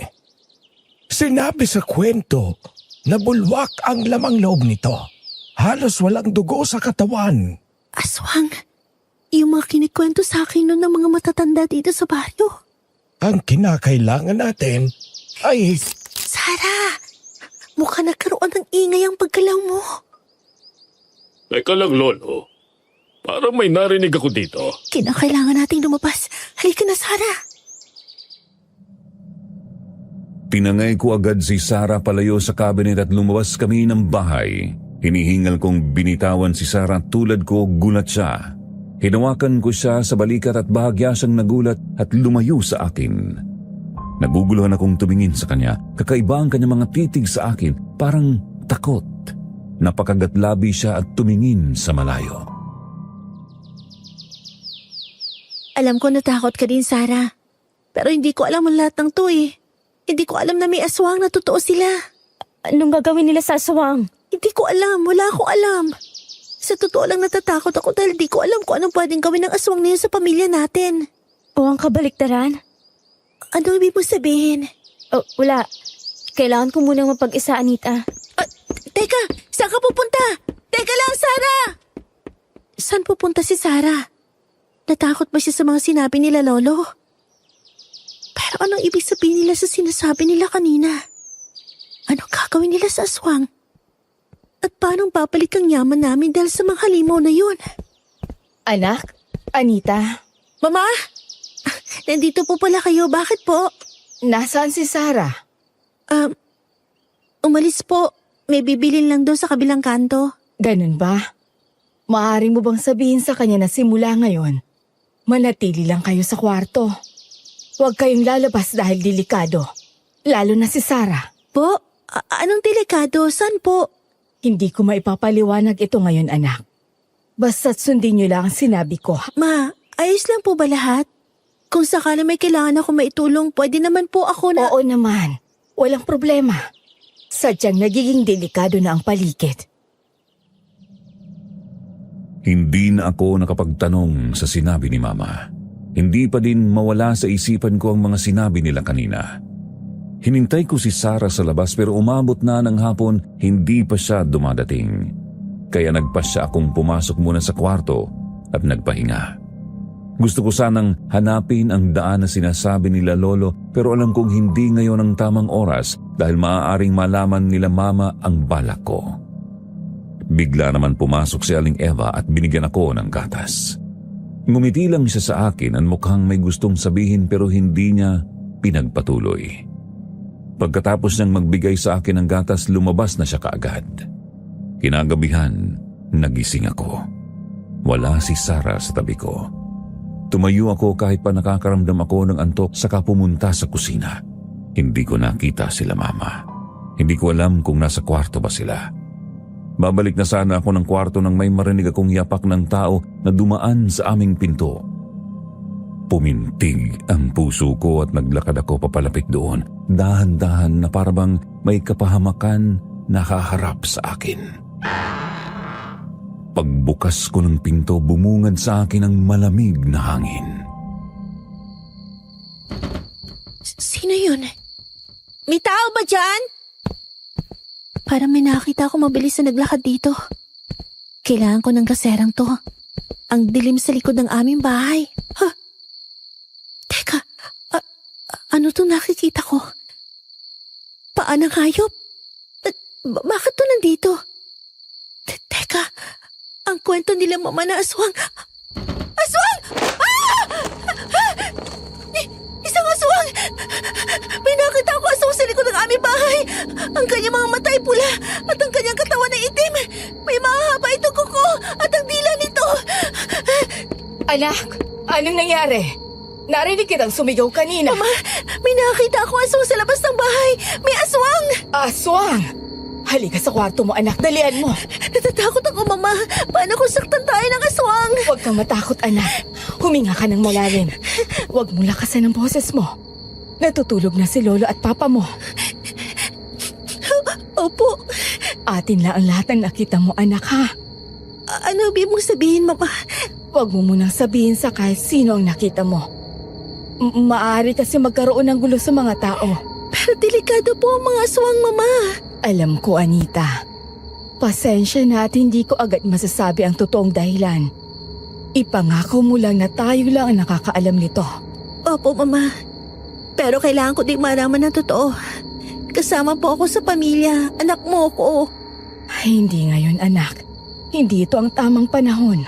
Sinabi sa kwento na bulwak ang lamang loob nito. Halos walang dugo sa katawan. Aswang, yung mga kinikwento sa akin noon ng mga matatanda dito sa baryo. Ang kinakailangan natin ay... Sarah, mukha nagkaroon ng ingay ang pagkalaw mo. Teka lang, Lolo. Parang may narinig ako dito. Kinakailangan nating lumabas. Halika na, Sarah. Tinangay ko agad si Sarah palayo sa cabinet at lumabas kami ng bahay. Hinihingal kong binitawan si Sarah tulad ko, gulat siya. Hinawakan ko siya sa balikat at bahagya siyang nagulat at lumayo sa akin. Naguguluhan akong tumingin sa kanya. Kakaiba ang kanyang mga titig sa akin, parang takot. Napakagatlabi siya at tumingin sa malayo. Alam ko natakot ka din, Sarah. Pero hindi ko alam ang lahat ng to eh. Hindi ko alam na may aswang na totoo sila. Anong gagawin nila sa aswang? Hindi ko alam. Wala akong alam. Sa totoo lang natatakot ako dahil di ko alam kung anong pwedeng gawin ng aswang na yun sa pamilya natin. O ang kabaliktaran? Ano ibig mo sabihin? Oh, wala. Kailangan ko munang mapag-isa, Anita. Teka, saan ka pupunta? Teka lang, Sarah! Saan pupunta si Sarah? Natakot ba siya sa mga sinabi nila, Lolo? Pero anong ibig sabihin nila sa sinasabi nila kanina? Anong gagawin nila sa aswang? At paano babalik ang yaman namin dahil sa mga halimaw na yun? Anak, Anita, Mama! Nandito po pala kayo. Bakit po? nasaan si Sarah? Umalis po. May bibilin lang doon sa kabilang kanto. Ganun ba? Maaari mo bang sabihin sa kanya na simula ngayon, manatili lang kayo sa kwarto. Huwag kayong lalabas dahil delikado. Lalo na si Sarah. Po? Anong delikado? Saan po? Hindi ko maipapaliwanag ito ngayon, anak. Basta't sundin niyo lang ang sinabi ko. Ma, ayos lang po ba lahat? Kung sakala may kailangan ako maitulong, pwede naman po ako na... Oo naman. Walang problema. Sadyang nagiging delikado na ang paligid. Hindi na ako nakapagtanong sa sinabi ni Mama. Hindi pa din mawala sa isipan ko ang mga sinabi nila kanina. Hinintay ko si Sarah sa labas pero umabot na ng hapon, hindi pa siya dumadating. kaya nagpasya akong pumasok muna sa kwarto at nagpahinga. Gusto ko sanang hanapin ang daan na sinasabi nila Lolo pero alam kong hindi ngayon ang tamang oras dahil maaaring malaman nila Mama ang balak ko. Bigla naman pumasok si Aling Eva at binigyan ako ng gatas. Ngumiti lang siya sa akin at mukhang may gustong sabihin pero hindi niya pinagpatuloy. Pagkatapos niyang magbigay sa akin ng gatas, lumabas na siya kaagad. Kinagabihan, nagising ako. Wala si Sarah sa tabi ko. Tumayo ako kahit pa nakakaramdam ako ng antok saka pumunta sa kusina. Hindi ko nakita sila Mama. Hindi ko alam kung nasa kwarto ba sila. Babalik na sana ako ng kwarto nang may marinig akong yapak ng tao na dumaan sa aming pinto. Pumintig ang puso ko at naglakad ako papalapit doon. Dahan-dahan na parabang may kapahamakan na haharap sa akin. Pagbukas ko ng pinto, bumungad sa akin ang malamig na hangin. Sino yun? May tao ba dyan? Parang may nakita ako mabilis na naglakad dito. Kailangan ko ng kaserang to. Ang dilim sa likod ng aming bahay. Teka, ano itong nakikita ko? Paan ng hayop? Bakit to nandito? Teka, ang kwento nila Mama na aswang. Aswang! Isang aswang! May nakita ako aswang sa likod ng aming bahay. Ang kanyang mga mata ay pula at ang kanyang katawan ay itim. May mahahaba itong kuko at ang dila nito. Anak, anong nangyari? Narinig kitang sumigaw kanina. Mama, may nakita ako aswang sa labas ng bahay. May aswang! Aswang! Halika sa kwarto mo, anak. Dalian mo. Natatakot ako, Mama. Paano kung saktan tayo ng aswang? Huwag kang matakot, anak. Huminga ka ng malalim. Huwag mong lakasan ang boses mo. Natutulog na si Lolo at Papa mo. Opo. Atin lang ang lahat ng nakita mo, anak, ha? Ano ibig mong sabihin, Mama? Huwag mo munang sabihin sa kahit sino ang nakita mo. Maaari kasi magkaroon ng gulo sa mga tao. Pero delikado po ang mga aswang, Mama. Alam ko, Anita. Pasensya na at hindi ko agad masasabi ang totoong dahilan. Ipangako mo lang na tayo lang ang nakakaalam nito. Opo, Mama. Pero kailangan ko din malaman ng totoo. Kasama po ako sa pamilya. Anak mo ko. Ay, hindi ngayon, anak. Hindi ito ang tamang panahon.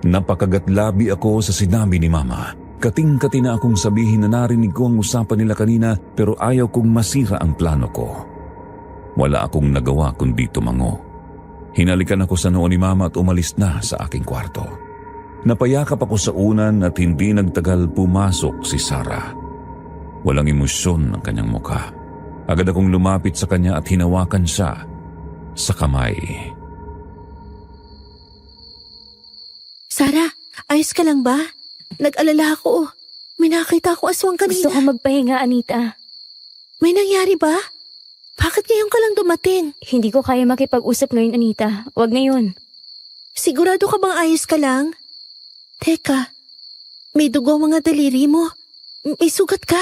Napakagatlabi ako sa sinabi ni Mama. Kating-kati na akong sabihin na narinig ko ang usapan nila kanina pero ayaw kong masira ang plano ko. Wala akong nagawa kundi tumango. Hinalikan ako sa noo ni Mama at umalis na sa aking kwarto. Napayakap ako sa unan at hindi nagtagal pumasok si Sarah. Walang emosyon ang kanyang mukha. Agad akong lumapit sa kanya at hinawakan siya sa kamay. Sarah, ayos ka lang ba? Nag-alala ako. May nakita ako aswang kanina. Gusto ko magpahinga, Anita. May nangyari ba? Bakit ngayon ka lang dumating? Hindi ko kaya makipag-usap ngayon, Anita. Huwag ngayon. Sigurado ka bang ayos ka lang? Teka, may dugo ang mga daliri mo. May sugat ka?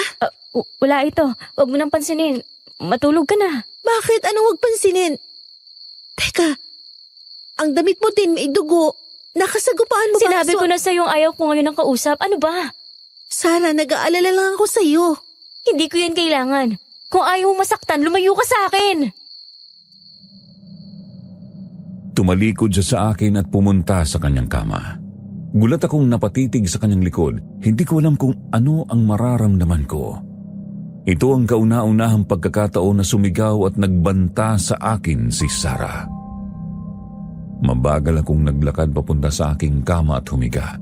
Wala ito. Huwag mo nang pansinin. Matulog ka na. Bakit? Anong huwag pansinin? Teka, ang damit mo din may dugo. Nakasagupaan mo ba? Sinabi ko na sa'yo ayaw ko ngayon ng kausap. Ano ba? Sarah, nag-aalala lang ako sa'yo. Hindi ko yan kailangan. Kung ayaw mo masaktan, lumayo ka sa akin. Tumalikod siya sa akin at pumunta sa kanyang kama. Gulat akong napatitig sa kanyang likod. Hindi ko alam kung ano ang mararamdaman ko. Ito ang kauna-unahang pagkakataon na sumigaw at nagbanta sa akin si Sarah. Mabagal akong naglakad papunta sa aking kama at humiga.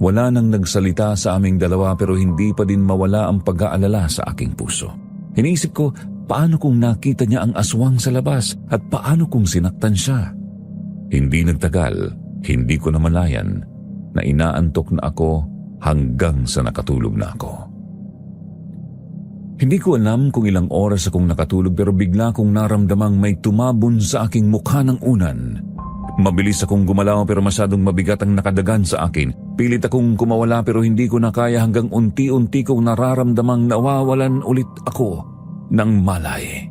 Wala nang nagsalita sa aming dalawa pero hindi pa din mawala ang pag-aalala sa aking puso. Iniisip ko, paano kung nakita niya ang aswang sa labas at paano kung sinaktan siya? Hindi nagtagal, hindi ko namalayan na inaantok na ako hanggang sa nakatulog na ako. Hindi ko alam kung ilang oras akong nakatulog pero bigla kong naramdamang may tumabon sa aking mukha ng unan. Mabilis akong gumalaw pero masyadong mabigat ang nakadagan sa akin. Pilit akong kumawala pero hindi ko na kaya hanggang unti-unti kong nararamdamang nawawalan ulit ako ng malay.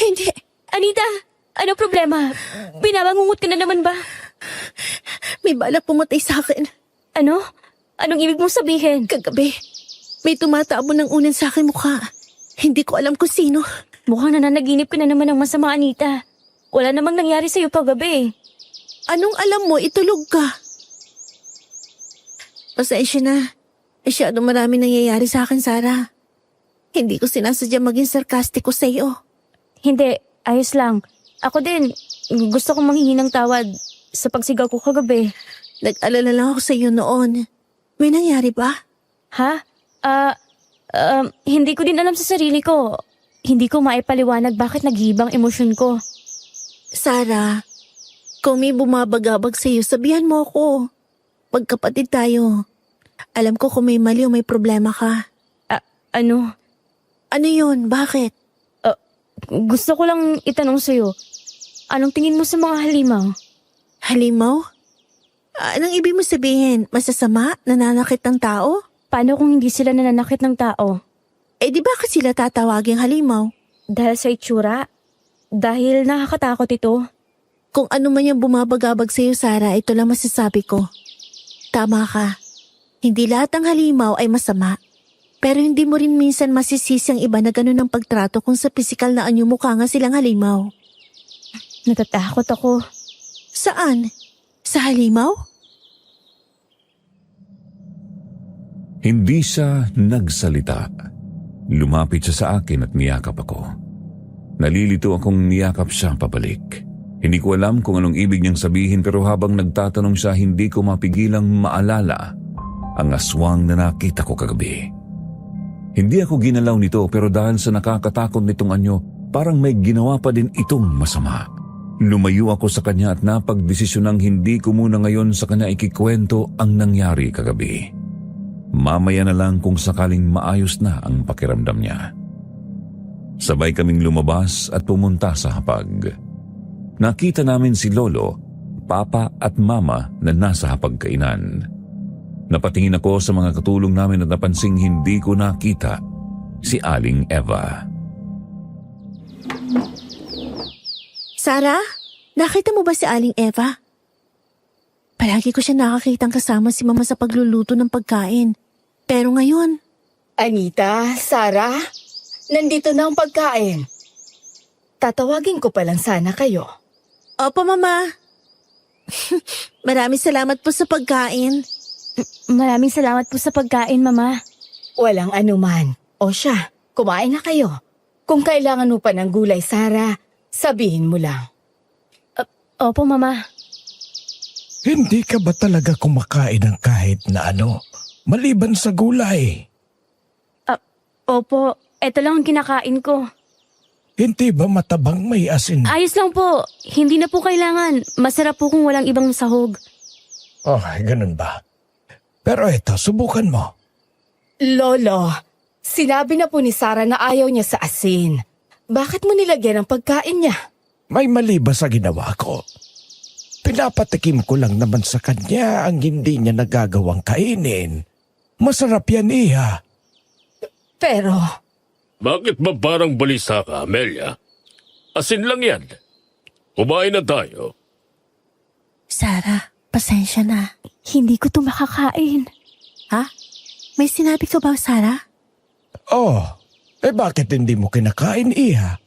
Hindi. Anita, ano problema? Binabangungot ka na naman ba? May balak pumatay sa akin. Ano? Anong ibig mong sabihin? Kagabi, may tumatabo ng unan sa aking mukha. Hindi ko alam kung sino. Mukhang nananaginip ka na naman ng masama, Anita. Wala namang nangyari sa'yo paggabi. Anong alam mo? Itulog ka. Pasensya na. Masyadong marami nangyayari sa akin, Sarah. Hindi ko sinasadya maging sarkastiko sa iyo. Hindi, ayos lang. Ako din, gusto kong manghingi ng tawad sa pagsigaw ko kagabi. Nag-alala lang ako sa iyo noon. May nangyari ba? Ha? Hindi ko din alam sa sarili ko. Hindi ko maipaliwanag bakit nag-iibang emosyon ko. Sarah, kung may bumabagabag sa iyo, sabihan mo ako. Magkapatid tayo. Alam ko kung may mali o may problema ka. Ano? Ano yun? Bakit? Gusto ko lang itanong sa'yo. Anong tingin mo sa mga halimaw? Halimaw? Anong ibig mo sabihin? Masasama? Nananakit ng tao? Paano kung hindi sila nananakit ng tao? Eh di bakit sila tatawaging halimaw? Dahil sa itsura? Dahil nakakatakot ito? Kung ano man yung bumabagabag sa iyo, Sarah, ito lang masasabi ko. Tama ka. Hindi lahat ng halimaw ay masama. Pero hindi mo rin minsan masisisi ang iba na ganun ang pagtrato kung sa pisikal na anyo mukha nga silang halimaw. Natatakot ako. Saan? Sa halimaw? Hindi siya nagsalita. Lumapit siya sa akin at niyakap ako. Nalilito akong niyakap siya pabalik. Hindi ko alam kung anong ibig niyang sabihin pero habang nagtatanong siya hindi ko mapigilang maalala ang aswang na nakita ko kagabi. Hindi ako ginalaw nito pero dahil sa nakakatakot nitong anyo, parang may ginawa pa din itong masama. Lumayo ako sa kanya at napagdesisyonang hindi ko muna ngayon sa kanya ikikwento ang nangyari kagabi. Mamaya na lang kung sakaling maayos na ang pakiramdam niya. Sabay kaming lumabas at pumunta sa hapag. Nakita namin si Lolo, Papa at Mama na nasa hapagkainan. Napatingin ako sa mga katulong namin at napansing hindi ko nakita si Aling Eva. Sarah, nakita mo ba si Aling Eva? Palagi ko siya nakakitang kasama si Mama sa pagluluto ng pagkain. Pero ngayon, Anita, Sarah, nandito na ang pagkain. Tatawagin ko pa lang sana kayo. Opo, Mama. Maraming salamat po sa pagkain. Maraming salamat po sa pagkain, Mama. Walang anuman. O siya, kumain na kayo. Kung kailangan mo pa ng gulay, Sarah, sabihin mo lang. Opo, Mama. Hindi ka ba talaga kumakain ng kahit na ano, maliban sa gulay? Opo, eto lang ang kinakain ko. Hindi ba matabang may asin? Ayos lang po. Hindi na po kailangan. Masarap po kung walang ibang sahog. Oh, ganun ba? Pero eto, subukan mo. Lolo, sinabi na po ni Sarah na ayaw niya sa asin. Bakit mo nilagyan ang pagkain niya? May mali ba sa ginawa ko? Pinapatikim ko lang naman sa kanya ang hindi niya nagagawang kainin. Masarap yan, Iha. Pero, Bakit ba parang balisa ka, Amelia? Asin lang yan. Kumain na tayo. Sarah, pasensya na. Hindi ko to makakain. Ha? May sinabi ka ba, Sarah? Oh, bakit hindi mo kinakain, Iha?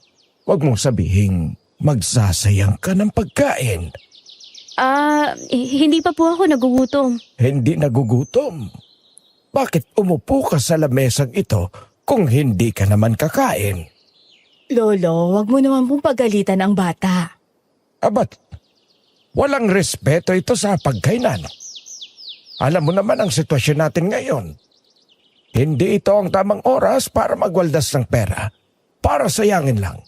Huwag mong sabihing magsasayang ka ng pagkain. Hindi pa po ako nagugutom. Hindi nagugutom. Bakit umupo ka sa lamesang ito kung hindi ka naman kakain? Lolo, wag mo naman pong pagalitan ang bata. Abat, walang respeto ito sa pagkainan. Alam mo naman ang sitwasyon natin ngayon. Hindi ito ang tamang oras para magwaldas ng pera. Para sayangin lang.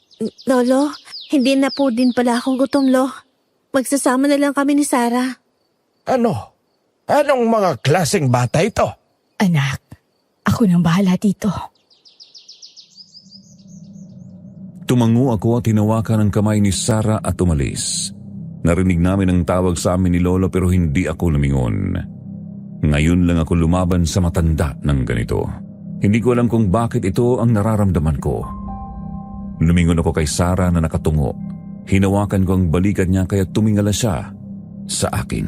Lolo, hindi na po din pala akong gutom, Lo. Magsasama na lang kami ni Sarah. Ano? Anong mga klaseng bata ito? Anak, ako nang bahala dito. Tumango ako at hinawakan ang kamay ni Sarah at umalis. Narinig namin ang tawag sa amin ni Lolo pero hindi ako lumingon. Ngayon lang ako lumaban sa matanda ng ganito. Hindi ko alam kung bakit ito ang nararamdaman ko. Lumingon ako kay Sarah na nakatungo. Hinawakan ko ang balikat niya kaya tumingala siya sa akin.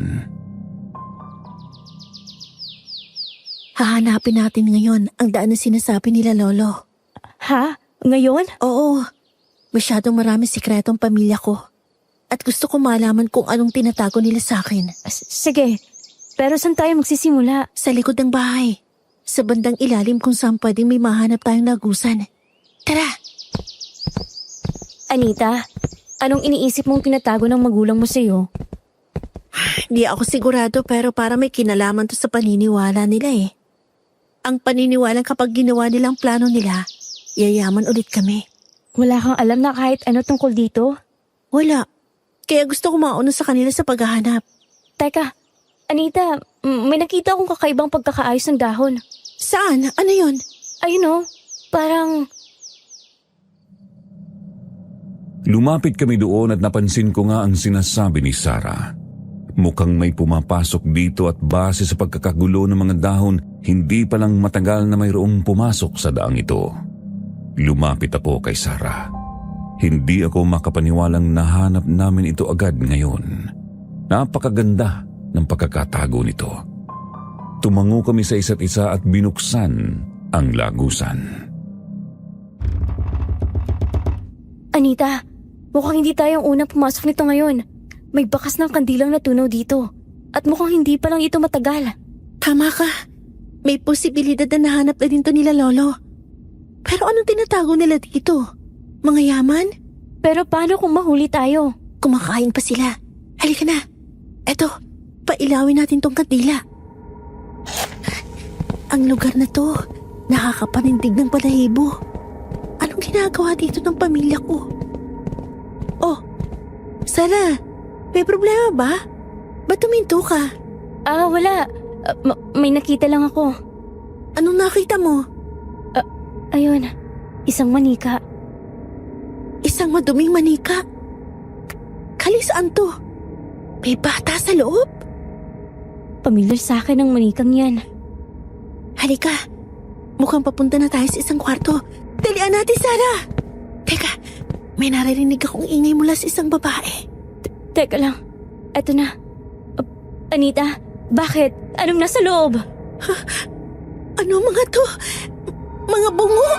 Hahanapin natin ngayon ang daan na sinasabi nila Lolo. Ha? Ngayon? Oo, masyadong marami sikretong pamilya ko. At gusto ko malaman kung anong tinatago nila sa akin. Sige, pero saan tayo magsisimula? Sa likod ng bahay. Sa bandang ilalim kung saan pwedeng may mahanap tayong lagusan. Tara! Anita, anong iniisip mong tinatago ng magulang mo sa'yo? Di ako sigurado pero para may kinalaman to sa paniniwala nila eh. Ang paniniwalang kapag ginawa nilang plano nila, yayaman ulit kami. Wala kang alam na kahit ano tungkol dito? Wala. Kaya gusto ko mauna sa kanila sa paghahanap. Teka, Anita, may nakita akong kakaibang pagkakaayos ng dahon. Saan? Ano yun? Ayun oh, parang... Lumapit kami doon at napansin ko nga ang sinasabi ni Sarah. Mukhang may pumapasok dito at base sa pagkakagulo ng mga dahon, hindi pa lang matagal na mayroong pumasok sa daang ito. Lumapit ako kay Sarah. Hindi ako makapaniwalang nahanap namin ito agad ngayon. Napakaganda ng pagkakatago nito. Tumango kami sa isa't isa at binuksan ang lagusan. Anita, mukhang hindi tayong unang pumasok nito ngayon. May bakas ng kandilang natunaw dito. At mukhang hindi pa lang ito matagal. Tama ka. May posibilidad na nahanap na din to nila Lolo. Pero anong tinatago nila dito? Mga yaman? Pero paano kung mahuli tayo? Kumakain pa sila. Halika na. Eto, pailawin natin tong kandila. Ang lugar na to, nakakapanindig ng balahibo. Anong ginagawa dito ng pamilya ko? Oh, Sarah, may problema ba? Ba't tuminto ka? Wala. May nakita lang ako. Anong nakita mo? Ayun, isang manika. Isang maduming manika. Kalisaan to? May bata sa loob? Pamilyar sa akin ang manikang yan. Halika, mukhang papunta na tayo sa isang kwarto. Dalian natin, Sarah! Teka, may naririnig akong ingay mula sa isang babae. Teka lang, eto na. Anita, bakit? Anong nasa loob? Ano mga to? Mga bungo?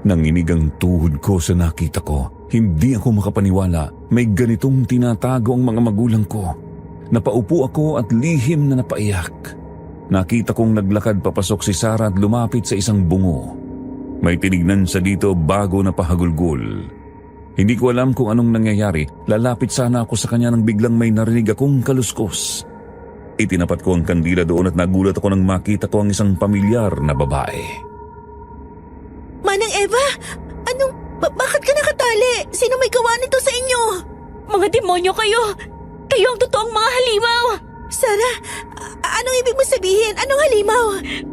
Nanginig ang tuhod ko sa nakita ko. Hindi ako makapaniwala. May ganitong tinatago ang mga magulang ko. Napaupo ako at lihim na napaiyak. Nakita kong naglakad papasok si Sarah at lumapit sa isang bungo. May tinignan sa dito bago na pahagulgol. Hindi ko alam kung anong nangyayari. Lalapit sana ako sa kanya nang biglang may narinig akong kaluskos. Itinapat ko ang kandila doon at nagulat ako nang makita ko ang isang pamilyar na babae. Manang Eva, bakit ka nakatali? Sino may gawa nito sa inyo? Mga demonyo kayo! Kayo ang totoong mga halimaw! Sarah, anong ibig mo sabihin? Anong halimaw?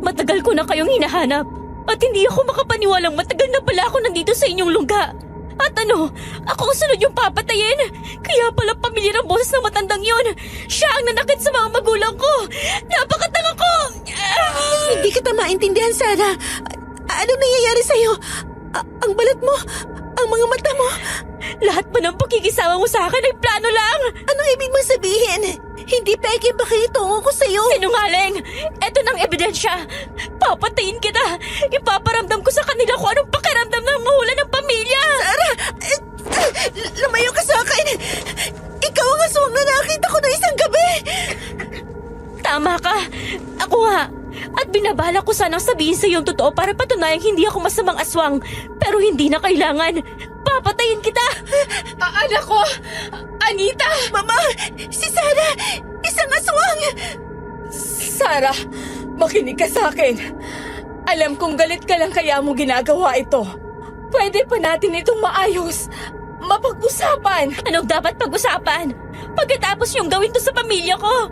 Matagal ko na kayong hinahanap at hindi ako makapaniwalang matagal na pala ako nandito sa inyong lungga. At ano, ako ang sunod yung papatayin. Kaya pala pamilyar ang boses ng matandang yun. Siya ang nanakit sa mga magulang ko. Napakatanga ko! Hindi kita maintindihan, Sarah. Anong nangyayari sa'yo? Ang balat mo? Ang mga mata mo? Lahat ba ng pakikisama mo sa akin ay plano lang? Anong ibig mo sabihin? Hindi peke ba kayo tungo ko sa'yo? Sinungaling! Eto ng ebidensya! Papatayin kita! Ipaparamdam ko sa kanila kung anong pakiramdam ng mahula ng pamilya! Sarah! Lumayo ka sa akin! Ikaw ang aswang na nakita ko na isang gabi! Tama ka! Ako nga! At binabala ko sanang sabihin sa iyong totoo para patunayang hindi ako masamang aswang. Pero hindi na kailangan. Papatayin kita! Anak ko! Anita! Mama! Si Sarah! Isang aswang! Sarah, makinig ka sa akin. Alam kong galit ka lang kaya mo ginagawa ito. Pwede pa natin itong maayos. Mapag-usapan. Anong dapat pag-usapan? Pagkatapos yung gawin to sa pamilya ko.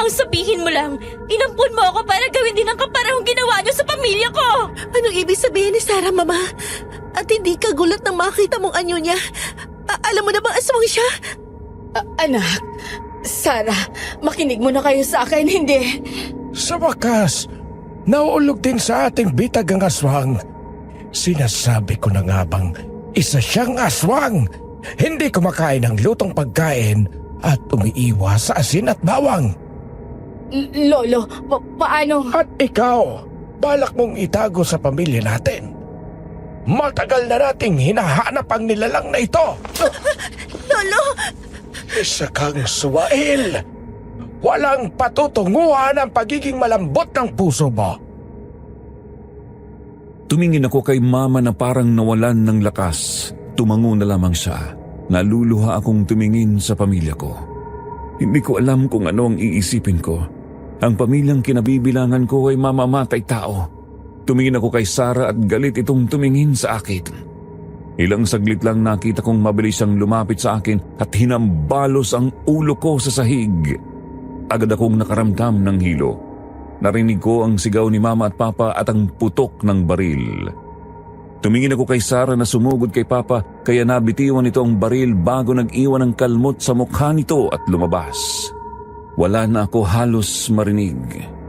Ang sabihin mo lang, inampun mo ako para gawin din ang kaparahong ginawa niyo sa pamilya ko. Anong ibig sabihin ni Sarah, Mama? At hindi ka gulat nang makita mong anyo niya? Alam mo na bang aswang siya? Anak, Sarah, makinig mo na kayo sa akin, hindi? Sa wakas, nauulog din sa ating bitag ang aswang. Sinasabi ko na nga bang isa siyang aswang. Hindi kumakain ng lutong pagkain at umiiwas sa asin at bawang. Lolo, paano? At ikaw, balak mong itago sa pamilya natin. Matagal na nating hinahanap ang nilalang na ito. Lolo! Isa kang suwail. Walang patutunguhan ang pagiging malambot ng puso mo. Tumingin ako kay Mama na parang nawalan ng lakas. Tumango na lamang siya. Naluluha akong tumingin sa pamilya ko. Hindi ko alam kung ano ang iisipin ko. Ang pamilyang kinabibilangan ko ay mamamatay tao. Tumingin ako kay Sarah at galit itong tumingin sa akin. Ilang saglit lang nakita kong mabilis siyang lumapit sa akin at hinambalos ang ulo ko sa sahig. Agad akong nakaramdam ng hilo. Narinig ko ang sigaw ni Mama at Papa at ang putok ng baril. Tumingin ako kay Sarah na sumugod kay Papa kaya nabitiwan ito ang baril bago nag-iwan ng kalmot sa mukha nito at lumabas. Wala na ako halos marinig.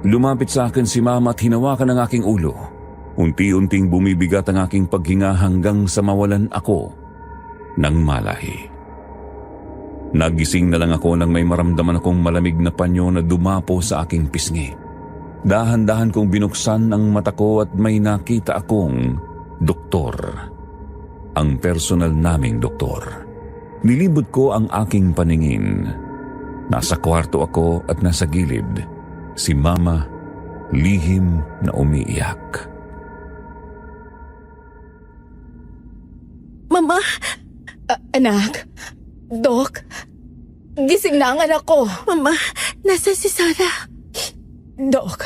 Lumapit sa akin si Mama at hinawakan ang aking ulo. Unti-unting bumibigat ang aking paghinga hanggang sa mawalan ako ng malay. Nagising na lang ako nang may maramdaman akong malamig na panyo na dumapo sa aking pisngi. Dahan-dahan kong binuksan ang mata ko at may nakita akong doktor. Ang personal naming doktor. Nilibot ko ang aking paningin. Nasa kwarto ako at nasa gilid si Mama, lihim na umiiyak. Mama! Anak, Dok, gising na ang anak ko. Mama, nasa si Sarah? Dok,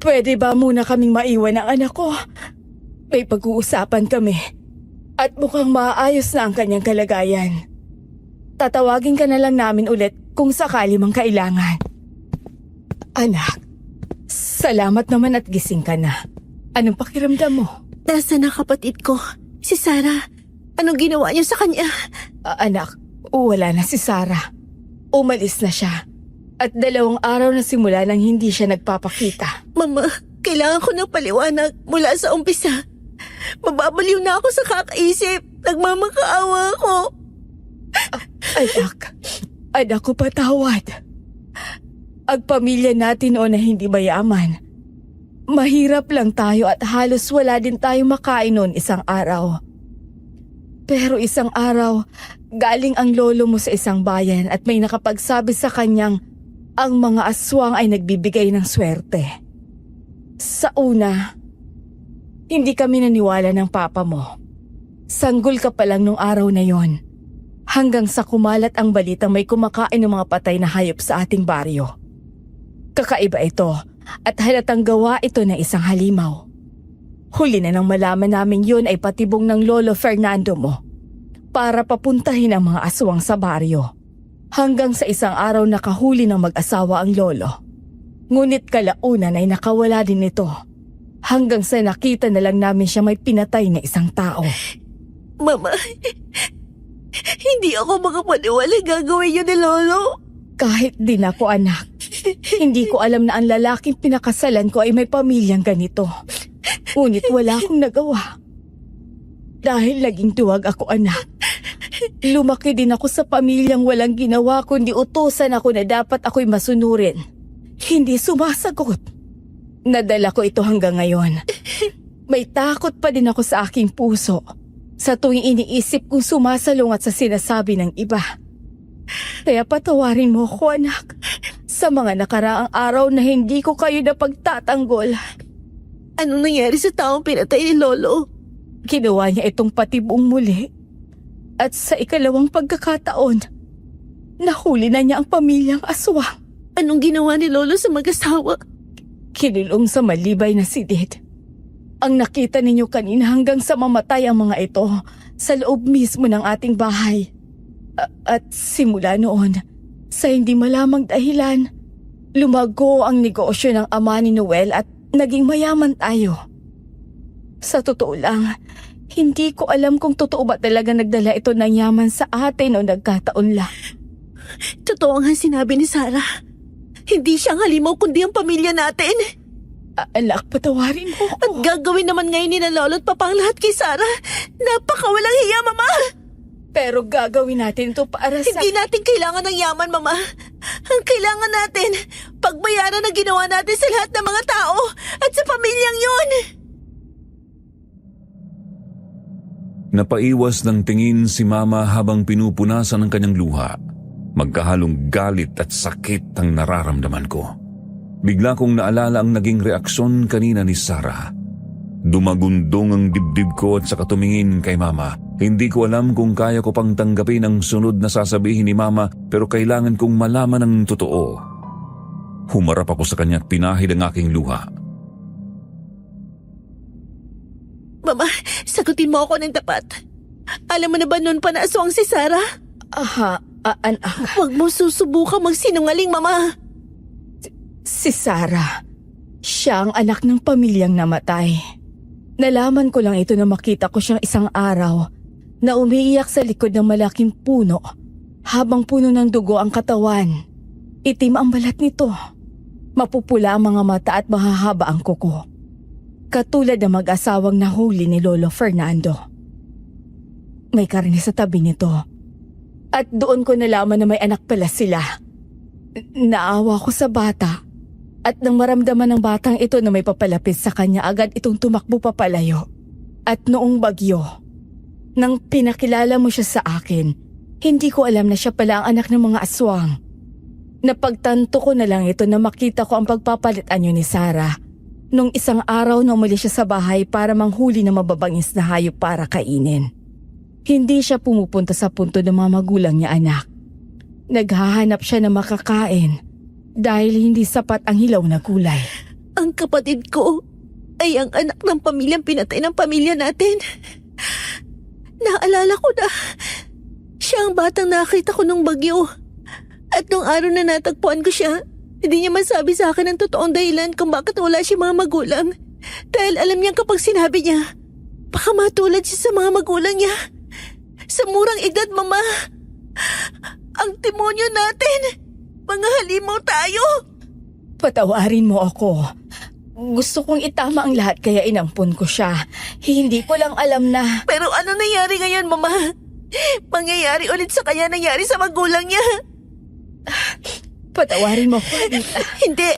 pwede ba muna kaming maiwan ang anak ko? May pag-uusapan kami at mukhang maayos na ang kanyang kalagayan. Tatawagin ka na lang namin ulit kung sakali mang kailangan. Anak, salamat naman at gising ka na. Anong pakiramdam mo? Nasaan ang kapatid ko? Si Sarah. Anong ginawa niyo sa kanya? Anak, wala na si Sarah. Umalis na siya. At 2 araw na simula nang hindi siya nagpapakita. Mama, kailangan ko ng paliwanag mula sa umpisa. Mababaliw na ako sa kakaisip. Nagmamakaawa ako. Anak ko patawad. Ang pamilya natin noon na hindi mayaman. Mahirap lang tayo at halos wala din tayong makain noon isang araw. Pero isang araw, galing ang lolo mo sa isang bayan at may nakapagsabi sa kanyang ang mga aswang ay nagbibigay ng swerte. Sa una, hindi kami naniwala ng papa mo. Sanggol ka pa lang nung araw na yon. Hanggang sa kumalat ang balitang may kumakain ng mga patay na hayop sa ating baryo. Kakaiba ito at halatang gawa ito ng isang halimaw. Huli na nang malaman namin yun ay patibong ng Lolo Fernando mo para papuntahin ang mga aswang sa baryo. Hanggang sa isang araw nakahuli ng mag-asawa ang lolo. Ngunit kalaunan ay nakawala din ito. Hanggang sa nakita na lang namin siya may pinatay na isang tao. Mama, hindi ako makapaniwala gagawin yun ni Lolo. Kahit din ako anak, hindi ko alam na ang lalaking pinakasalan ko ay may pamilyang ganito. Ngunit wala akong nagawa. Dahil naging duwag ako anak. Lumaki din ako sa pamilyang walang ginawa kundi utusan ako na dapat ako'y masunurin. Hindi sumasagot. Nadala ko ito hanggang ngayon. May takot pa din ako sa aking puso sa tuwing iniisip kong sumasalungat sa sinasabi ng iba. Kaya patawarin mo ko anak sa mga nakaraang araw na hindi ko kayo napagtatanggol. Anong nangyari sa taong pinatay ni Lolo? Ginawa niya itong patibong muli. At sa ikalawang pagkakataon, nahuli na niya ang pamilyang aswang. Anong ginawa ni Lolo sa mag-asawa? Kinulong sa malibay na silid. Ang nakita ninyo kanina hanggang sa mamatay ang mga ito sa loob mismo ng ating bahay. At simula noon, sa hindi malamang dahilan, lumago ang negosyo ng ama ni Noel at naging mayaman tayo. Sa totoo lang, hindi ko alam kung totoo ba talaga nagdala ito ng yaman sa atin o nagkataon lang. Totoo nga sinabi ni Sarah. Hindi siya ang halimaw kundi ang pamilya natin. Anak, patawarin mo At ako. gagawin naman ngayon ni na lolo't papa ang lahat kay Sarah. Napakawalang hiya, Mama! Pero gagawin natin to para sa... Hindi natin kailangan ng yaman, Mama. Ang kailangan natin, pagbayaran ang ginawa natin sa lahat ng mga tao at sa pamilyang yun. Napaiwas ng tingin si Mama habang pinupunasan ang kanyang luha. Magkahalong galit at sakit ang nararamdaman ko. Bigla kong naalala ang naging reaksyon kanina ni Sarah. Dumagundong ang dibdib ko at saka tumingin kay Mama. Hindi ko alam kung kaya ko pang tanggapin ang sunod na sasabihin ni Mama, pero kailangan kong malaman ang totoo. Humarap ako sa kanya at pinahid ang aking luha. Mama, sagutin mo ako ng tapat. Alam mo na ba noon pa na aswang si Sarah? Anak. Huwag mo susubukang magsinungaling, Mama. Si Sarah. Siya ang anak ng pamilyang namatay. Nalaman ko lang ito na makita ko siyang isang araw na umiiyak sa likod ng malaking puno habang puno ng dugo ang katawan. Itim ang balat nito. Mapupula ang mga mata at mahahaba ang kuko. Katulad ng mag-asawang nahuli ni Lolo Fernando. May karne sa tabi nito. At doon ko nalaman na may anak pala sila. Naawa ko sa bata. At nang maramdaman ng batang ito na may papalapit sa kanya, agad itong tumakbo papalayo. At noong bagyo, nang pinakilala mo siya sa akin, hindi ko alam na siya pala ang anak ng mga aswang. Napagtanto ko na lang ito na makita ko ang pagpapalit anyo ni Sarah. Nung isang araw na umalis siya sa bahay para manghuli ng mababangis na hayop para kainin. Hindi siya pumupunta sa punto ng mga magulang niya anak. Naghahanap siya ng makakain dahil hindi sapat ang hilaw na gulay. Ang kapatid ko ay ang anak ng pamilyang pinatay ng pamilya natin. Naalala ko na siya ang batang nakita ko nung bagyo. At nung araw na natagpuan ko siya, hindi niya masabi sa akin ang totoong dahilan kung bakit wala siya mga magulang. Dahil alam niya kapag sinabi niya, baka matulad siya sa mga magulang niya. Sa murang edad, Mama. Ang demonyo natin. Mga halimaw tayo. Patawarin mo ako. Gusto kong itama ang lahat kaya inampun ko siya. Hindi ko lang alam na... Pero ano nangyari ngayon, Mama? Mangyayari ulit sa kanya nangyari sa magulang niya. Patawarin mo ako, Anita. Hindi.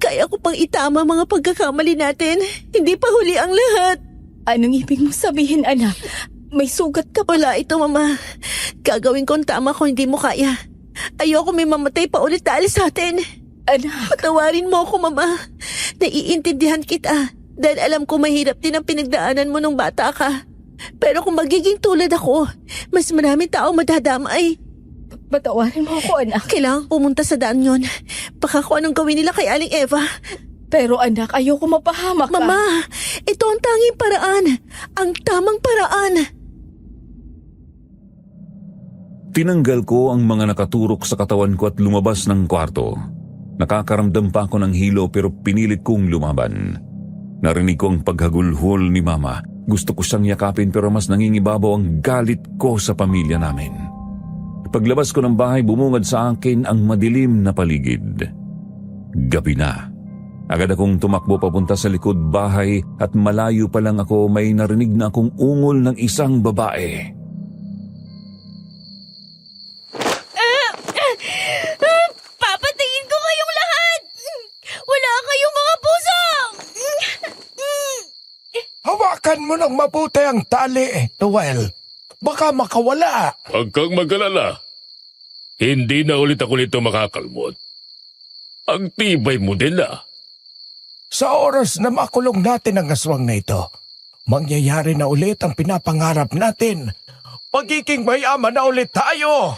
Kaya ko pang itama mga pagkakamali natin. Hindi pa huli ang lahat. Anong ibig mo sabihin, anak? May sugat ka pa. Wala ito, Mama. Gagawin ko ang tama kung hindi mo kaya. Ayoko may mamatay pa ulit dahil sa atin. Anak. Patawarin mo ako, Mama. Naiintindihan kita. Dahil alam ko mahirap din ang pinagdaanan mo nung bata ka. Pero kung magiging tulad ako, mas maraming tao madadamay. Patawarin mo ako, anak. Kailangan pumunta sa daan yon. Baka kung anong gawin nila kay Aling Eva. Pero anak, ayoko mapahamak ka. Mama, ito ang tanging paraan. Ang tamang paraan. Tinanggal ko ang mga nakaturok sa katawan ko at lumabas ng kwarto. Nakakaramdam pa ako ng hilo pero pinilit kong lumaban. Narinig ko ang paghagulhol ni Mama. Gusto ko siyang yakapin pero mas nangingibabaw ang galit ko sa pamilya namin. Paglabas ko ng bahay, bumungad sa akin ang madilim na paligid. Gabi na. Agad akong tumakbo papunta sa likod bahay at malayo pa lang ako may narinig na akong ungol ng isang babae. Papatayin ko kayong lahat! Wala kayong mga puso! Hawakan mo ng mabuti ang tali, Noel. Baka makawala. Huwag kang mag-alala. Hindi na ulit ako nito makakalmot. Ang tibay mo din na. Sa oras na makulong natin ang aswang na ito, mangyayari na ulit ang pinapangarap natin. Magiging mayaman na ulit tayo.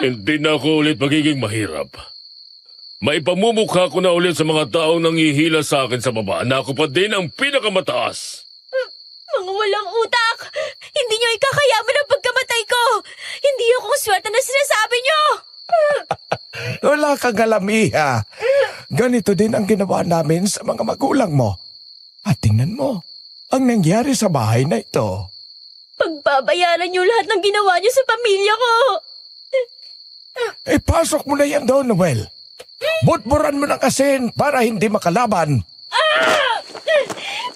Hindi na ako ulit magiging mahirap. Maipamumukha ko na ulit sa mga taong nangihila sa akin sa baba na ako pa din ang pinakamataas. Mga walang utak! Hindi niyo ikakayaman ang pagkamatay ko! Hindi ako swerte na sinasabi niyo! Wala kang alam, Iha. Ganito din ang ginawa namin sa mga magulang mo. At tingnan mo, ang nangyari sa bahay na ito. Pagbabayaran niyo lahat ng ginawa niyo sa pamilya ko! Pasok mo na yan doon, Noel. Butburan mo ng asin para hindi makalaban.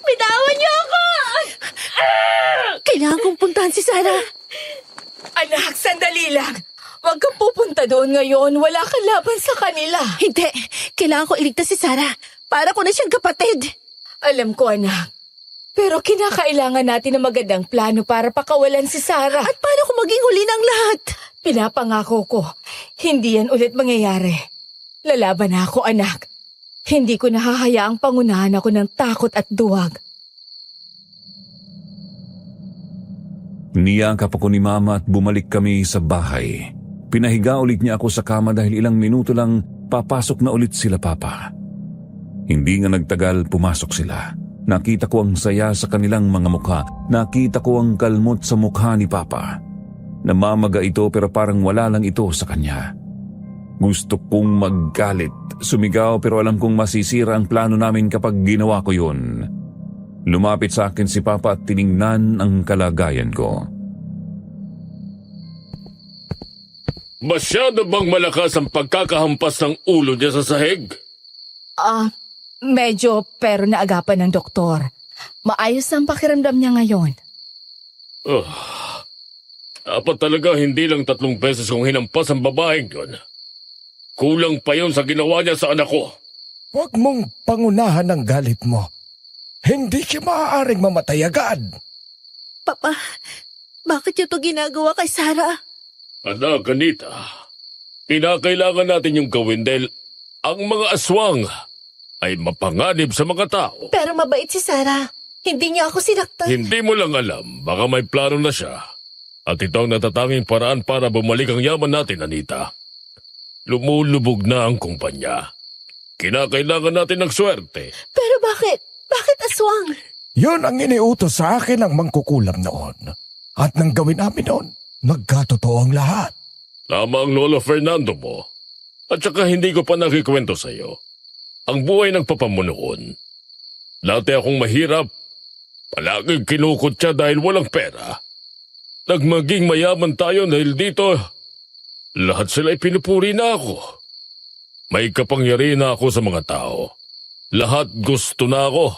Bitawan niyo ako! Kailangan kong puntahan si Sarah. Anak, sandali lang. Huwag kang pupunta doon ngayon. Wala kang laban sa kanila. Hindi. Kailangan ko iligtas si Sarah. Para ko na siyang kapatid. Alam ko, anak. Pero kinakailangan natin ng magandang plano para pakawalan si Sarah. At paano kung maging huli ng lahat? Pinapangako ko, hindi yan ulit mangyayari. Lalaban na ako, anak. Hindi ko nahahayaang pangunahan ako ng takot at duwag. Niyakap ako ni Mama at bumalik kami sa bahay. Pinahiga ulit niya ako sa kama dahil ilang minuto lang papasok na ulit sila Papa. Hindi nga nagtagal pumasok sila. Nakita ko ang saya sa kanilang mga mukha. Nakita ko ang kalmot sa mukha ni Papa. Namamaga ito pero parang wala lang ito sa kanya. Gusto kong maggalit, sumigaw pero alam kong masisira ang plano namin kapag ginawa ko yun. Lumapit sa akin si Papa at tiningnan ang kalagayan ko. Masyado bang malakas ang pagkakahampas ng ulo niya sa sahig? Medyo pero naagapan ng doktor. Maayos ang pakiramdam niya ngayon. Dapat talaga hindi lang 3 beses kong hinampas ang babaeng yun. Kulang pa yun sa ginawa niya sa anak ko. Huwag mong pangunahan ang galit mo. Hindi siya maaaring mamatay agad. Papa, bakit niyo to ginagawa kay Sarah? Anak, Anita, kinakailangan natin yung gawin dahil ang mga aswang ay mapanganib sa mga tao. Pero mabait si Sarah. Hindi niya ako sinaktan. Hindi mo lang alam, baka may plano na siya. At ito ang natatanging paraan para bumalik ang yaman natin, Anita. Lumulubog na ang kumpanya. Kinakailangan natin ng swerte. Pero bakit? Bakit aswang? Yun ang iniutos sa akin ng mangkukulam noon. At nang gawin namin noon, nagkatotoo ang lahat. Tama ang Lolo Fernando mo. At saka hindi ko pa nakikwento sa iyo. Ang buhay nagpapamunoon. Dati akong mahirap. Palaging kinukot siya dahil walang pera. Nagmaging mayaman tayo dahil dito, lahat sila pinupuri na ako. May kapangyarihan na ako sa mga tao. Lahat gusto na ako.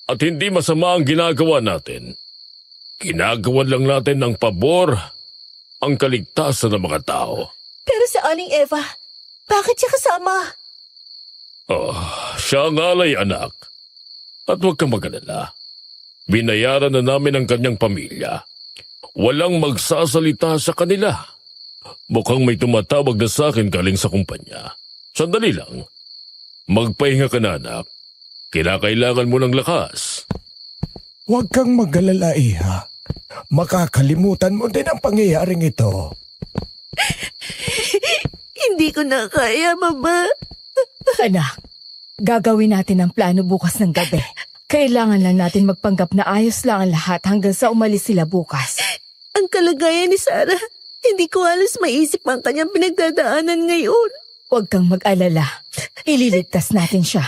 At hindi masama ang ginagawa natin. Ginagawa lang natin ng pabor ang kaligtasan ng mga tao. Pero si Aling Eva, bakit siya kasama? Siya ang alay, anak. At huwag kang mag-alala. Binayaran na namin ang kanyang pamilya. Walang magsasalita sa kanila. Mukhang may tumatawag na sa akin galing sa kumpanya. Sandali lang. Magpahinga ka na, anak. Kinakailangan mo ng lakas. Huwag kang mag-alala, Iha. Makakalimutan mo din ang pangyayaring ito. Hindi ko na kaya, Mama. Anak, gagawin natin ang plano bukas ng gabi. Kailangan lang natin magpanggap na ayos lang ang lahat hanggang sa umalis sila bukas. Ang kalagayan ni Sarah, hindi ko halos maisip ang kanyang pinagdadaanan ngayon. Huwag kang mag-alala. Ililigtas natin siya.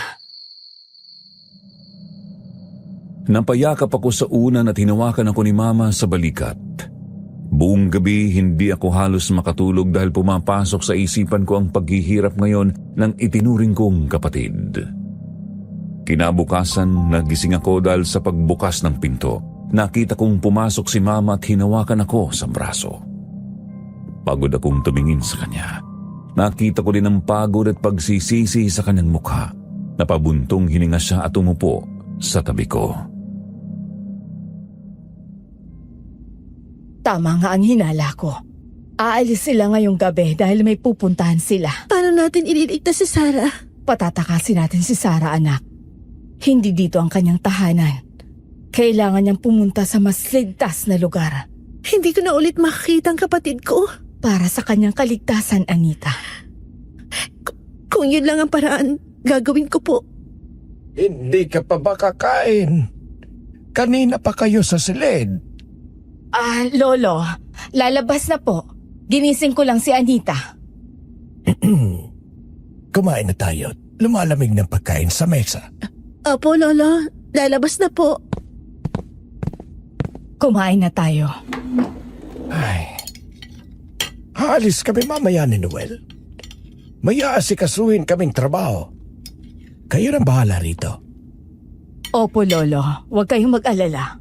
Napayakap ako sa unan at hinawakan ako ni Mama sa balikat. Buong gabi hindi ako halos makatulog dahil pumapasok sa isipan ko ang paghihirap ngayon ng itinuring kong kapatid. Kinabukasan, nagising ako dahil sa pagbukas ng pinto. Nakita kong pumasok si Mama at hinawakan ako sa braso. Pagod akong tumingin sa kanya. Nakita ko din ang pagod at pagsisisi sa kanyang mukha. Napabuntong hininga siya at umupo sa tabi ko. Tama nga ang hinala ko. Aalis sila ngayong gabi dahil may pupuntahan sila. Paano natin ililigtas si Sarah? Patatakasin natin si Sarah, anak. Hindi dito ang kanyang tahanan. Kailangan niyang pumunta sa mas ligtas na lugar. Hindi ko na ulit makikita ang kapatid ko. Para sa kanyang kaligtasan, Anita. Kung yun lang ang paraan, gagawin ko po. Hindi ka pa ba kakain? Kanina pa kayo sa silid. Lolo, lalabas na po. Ginising ko lang si Anita. Kumain na tayo. Lumalamig ng pagkain sa mesa. Opo, Lolo. Lalabas na po. Kumain na tayo. Ay. Haalis kami mamaya ni Noel. May aasikasuhin kaming trabaho. Kayo na bahala rito. Opo, Lolo. Huwag kayong mag-alala.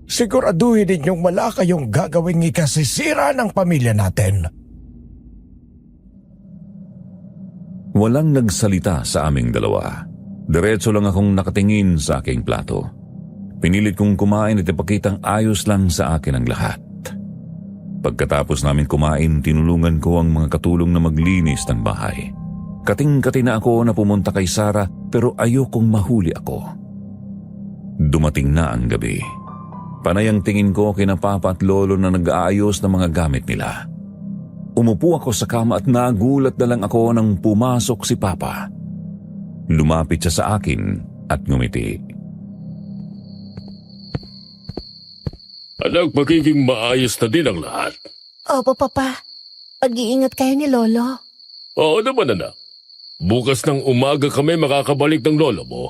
Siguraduhin ninyong wala kayong gagawing ikasisira ng pamilya natin. Walang nagsalita sa aming dalawa. Diretso lang akong nakatingin sa aking plato. Pinilit kong kumain at ipakitang ayos lang sa akin ang lahat. Pagkatapos namin kumain, tinulungan ko ang mga katulong na maglinis ng bahay. Kating-kati na ako na pumunta kay Sarah pero ayokong mahuli ako. Dumating na ang gabi. Panay ang tingin ko kina Papa at Lolo na nag-aayos ng mga gamit nila. Umupo ako sa kama at nagulat na lang ako nang pumasok si Papa. Lumapit siya sa akin at ngumiti. Anak, magiging maayos na din ang lahat. Opo, Papa. Pag-iingat kayo ni Lolo. Oo naman, anak. Bukas ng umaga kami makakabalik ng lolo mo.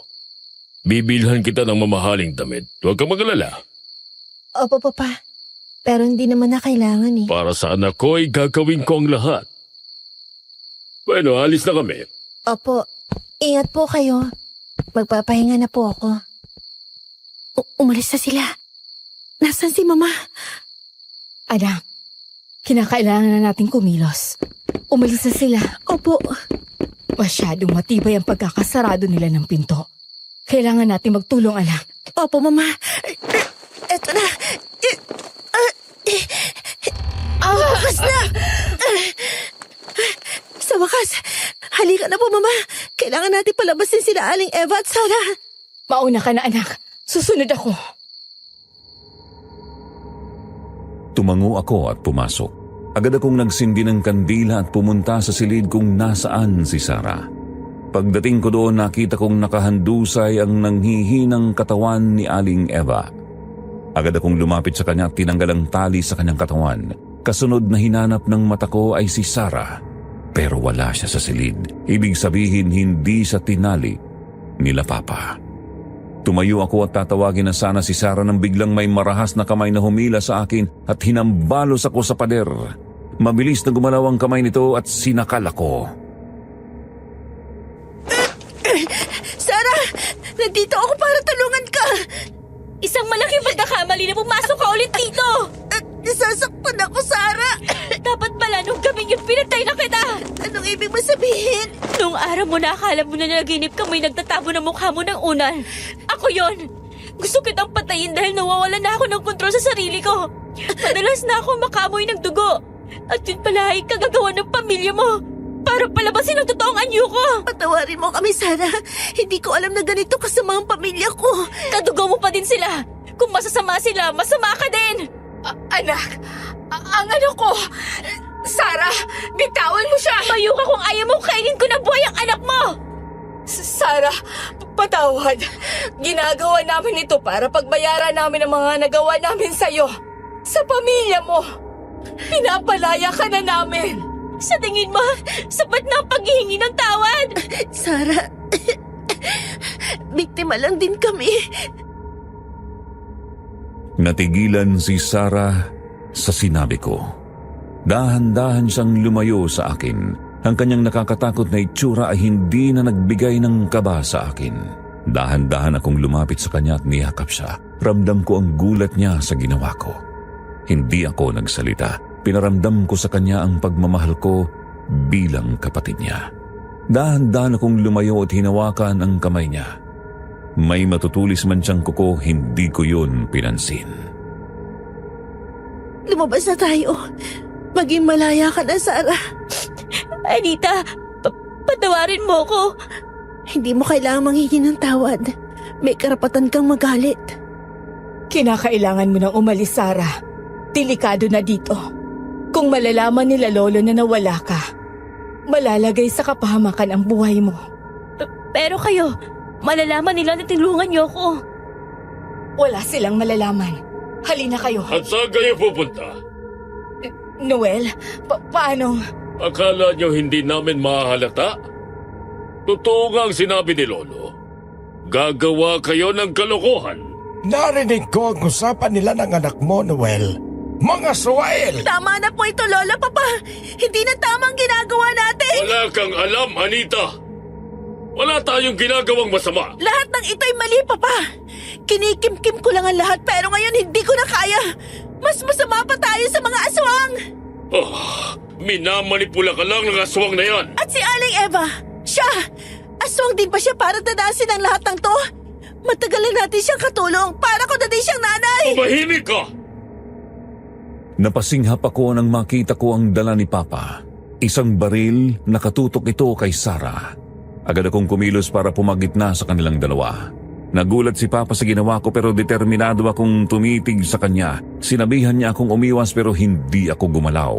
Bibilhan kita ng mamahaling damit. Huwag kang mag-alala. Opo, Papa. Pero hindi naman na kailangan eh. Para sa anak ko ay gagawin ko ang lahat. Bueno, alis na kami. Opo. Ingat po kayo. Magpapahinga na po ako. Umalis na sila. Nasaan si Mama? Anak, kinakailangan na nating kumilos. Umalis na sila. Opo. Masyadong matibay ang pagkakasarado nila ng pinto. Kailangan natin magtulong, anak. Opo, Mama. Eto na. Bukas na. Sa wakas. Halika na po, Mama. Kailangan natin palabasin sila Aling Eva at Sarah. Mauna ka na, anak. Susunod ako. Tumango ako at pumasok. Agad akong nagsindi ng kandila at pumunta sa silid kung nasaan si Sarah. Pagdating ko doon, nakita kong nakahandusay ang nanghihinang katawan ni Aling Eva. Agad akong lumapit sa kanya at tinanggal ang tali sa kanyang katawan. Kasunod na hinanap ng mata ko ay si Sarah. Pero wala siya sa silid. Ibig sabihin, hindi sa tinali nila Papa. Tumayo ako at tatawagin na sana si Sarah nang biglang may marahas na kamay na humila sa akin at hinambalos ako sa pader. Mabilis na gumalaw ang kamay nito at sinakal ako. Sarah! Nandito ako para tulungan ka! Isang malaking pagkakamali na pumasok ka ulit dito! Nasasaktan ako, Sarah! Dapat pala nung gabing yun pinatay na kita! Anong ibig mo sabihin? Nung araw mo na akala mo na nanaginip ka may nagtatabo ng mukha mo ng unan. Ako yon. Gusto kitang patayin dahil nawawala na ako ng kontrol sa sarili ko. Madalas na ako makamoy ng dugo. At yun pala ay kagagawa ng pamilya mo. Para palabasin ang totoong anyo ko. Patawarin mo kami, Sarah. Hindi ko alam na ganito kasama ang pamilya ko. Kadugo mo pa din sila. Kung masasama sila, masama ka din. Anak, ang ano ko, Sarah, bitawan mo siya. Mayo ka kung ayaw mong kainin ko na buhay ang anak mo. Sarah, patawad. Ginagawa namin ito para pagbayaran namin ang mga nagawa namin sa'yo. Sa pamilya mo. Pinapalaya ka na namin. Sa tingin mo, sapat na ang paghihingi ng tawad. Sarah, biktima lang din kami. Natigilan si Sarah sa sinabi ko. Dahan-dahan siyang lumayo sa akin. Ang kanyang nakakatakot na itsura ay hindi na nagbigay ng kaba sa akin. Dahan-dahan akong lumapit sa kanya at niyakap siya. Ramdam ko ang gulat niya sa ginawa ko. Hindi ako nagsalita. Pinaramdam ko sa kanya ang pagmamahal ko bilang kapatid niya. Dahan-dahan akong lumayo at hinawakan ang kamay niya. May matutulis man siyang kuko, hindi ko yun pinansin. Lumabas na tayo. Maging malaya ka na, Sarah. Anita, patawarin mo ko. Hindi mo kailangang manghingi ng tawad. May karapatan kang magalit. Kinakailangan mo nang umalis, Sarah. Delikado na dito. Kung malalaman nila Lolo na nawala ka, malalagay sa kapahamakan ang buhay mo. Pero kayo, malalaman nila na tinulungan niyo ko. Wala silang malalaman. Halina kayo. At saan kayo pupunta? Noel, paano? Akala niyo hindi namin mahahalata? Totoo nga ang sinabi ni Lolo. Gagawa kayo ng kalokohan. Narinig ko ang usapan nila ng anak mo, Noel. Mga Suwael! Tama na po ito, Lola, Papa. Hindi na tama ang ginagawa natin. Wala kang alam, Anita. Wala tayong ginagawang masama. Lahat ng ito'y mali, Papa. Kinikimkim ko lang ang lahat pero ngayon hindi ko na kaya. Mas masama pa tayo sa mga aswang. Minamanipula ka lang ng aswang na yan. At si Aling Eva, siya, aswang din ba siya para dadasin ang lahat ng to? Matagal na natin siyang katulong para ko na din siyang nanay. Tumahimik ka! Napasinghap ako nang makita ko ang dala ni Papa. Isang baril, nakatutok ito kay Sarah. Agad akong kumilos para pumagitna sa kanilang dalawa. Nagulat si Papa sa ginawa ko pero determinado akong tumitig sa kanya. Sinabihan niya akong umiwas pero hindi ako gumalaw.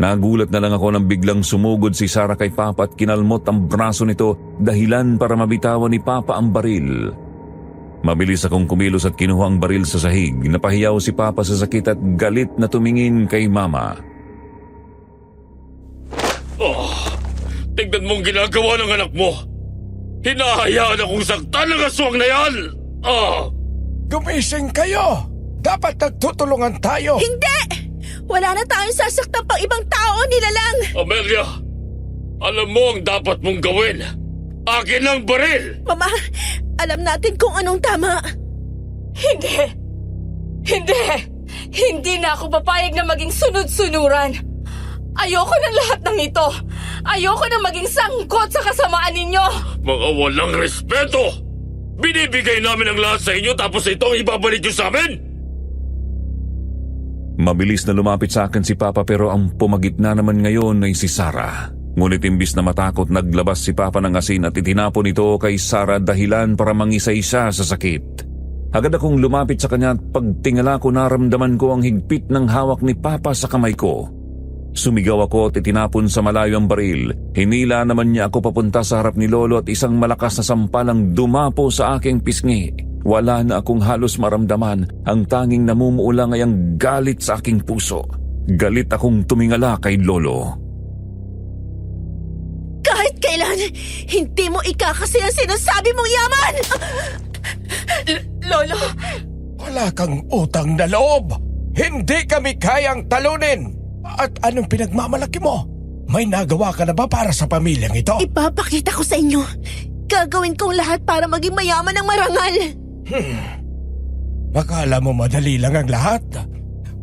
Nagulat na lang ako nang biglang sumugod si Sarah kay Papa at kinalmot ang braso nito dahilan para mabitawan ni Papa ang baril. Mabilis akong kumilos at kinuha ang baril sa sahig. Napahiyaw si Papa sa sakit at galit na tumingin kay Mama. Tignan mong ginagawa ng anak mo. Hinahayaan akong saktan ng aswang na yan! Gumising kayo! Dapat nagtutulungan tayo! Hindi! Wala na tayong sasaktan pang ibang tao, nilalang. Amelia, alam mo ang dapat mong gawin. Akin ang baril! Mama, alam natin kung anong tama. Hindi! Hindi! Hindi na ako papayag na maging sunod-sunuran. Ayoko ng lahat ng ito. Ayoko na maging sangkot sa kasamaan ninyo. Mga walang respeto! Binibigay namin ang lahat sa inyo tapos ito ang ibabalik nyo sa amin? Mabilis na lumapit sa akin si Papa pero ang pumagitna naman ngayon ay si Sarah. Ngunit imbis na matakot, naglabas si Papa ng asin at itinapon ito kay Sarah dahilan para mangisay siya sa sakit. Agad akong lumapit sa kanya at pagtingala ko naramdaman ko ang higpit ng hawak ni Papa sa kamay ko. Sumigaw ako at itinapon sa malayo ang baril. Hinila naman niya ako papunta sa harap ni Lolo at isang malakas na sampalang dumapo sa aking pisngi. Wala na akong halos maramdaman. Ang tanging namumuulang ay ang galit sa aking puso. Galit akong tumingala kay Lolo. Kahit kailan, hindi mo ikakasi ang sinasabi mong yaman! Lolo, Wala kang utang na loob! Hindi kami kayang talunin! At anong pinagmamalaki mo? May nagawa ka na ba para sa pamilyang ito? Ipapakita ko sa inyo. Gagawin kong lahat para maging mayaman ng marangal. Akala mo madali lang ang lahat?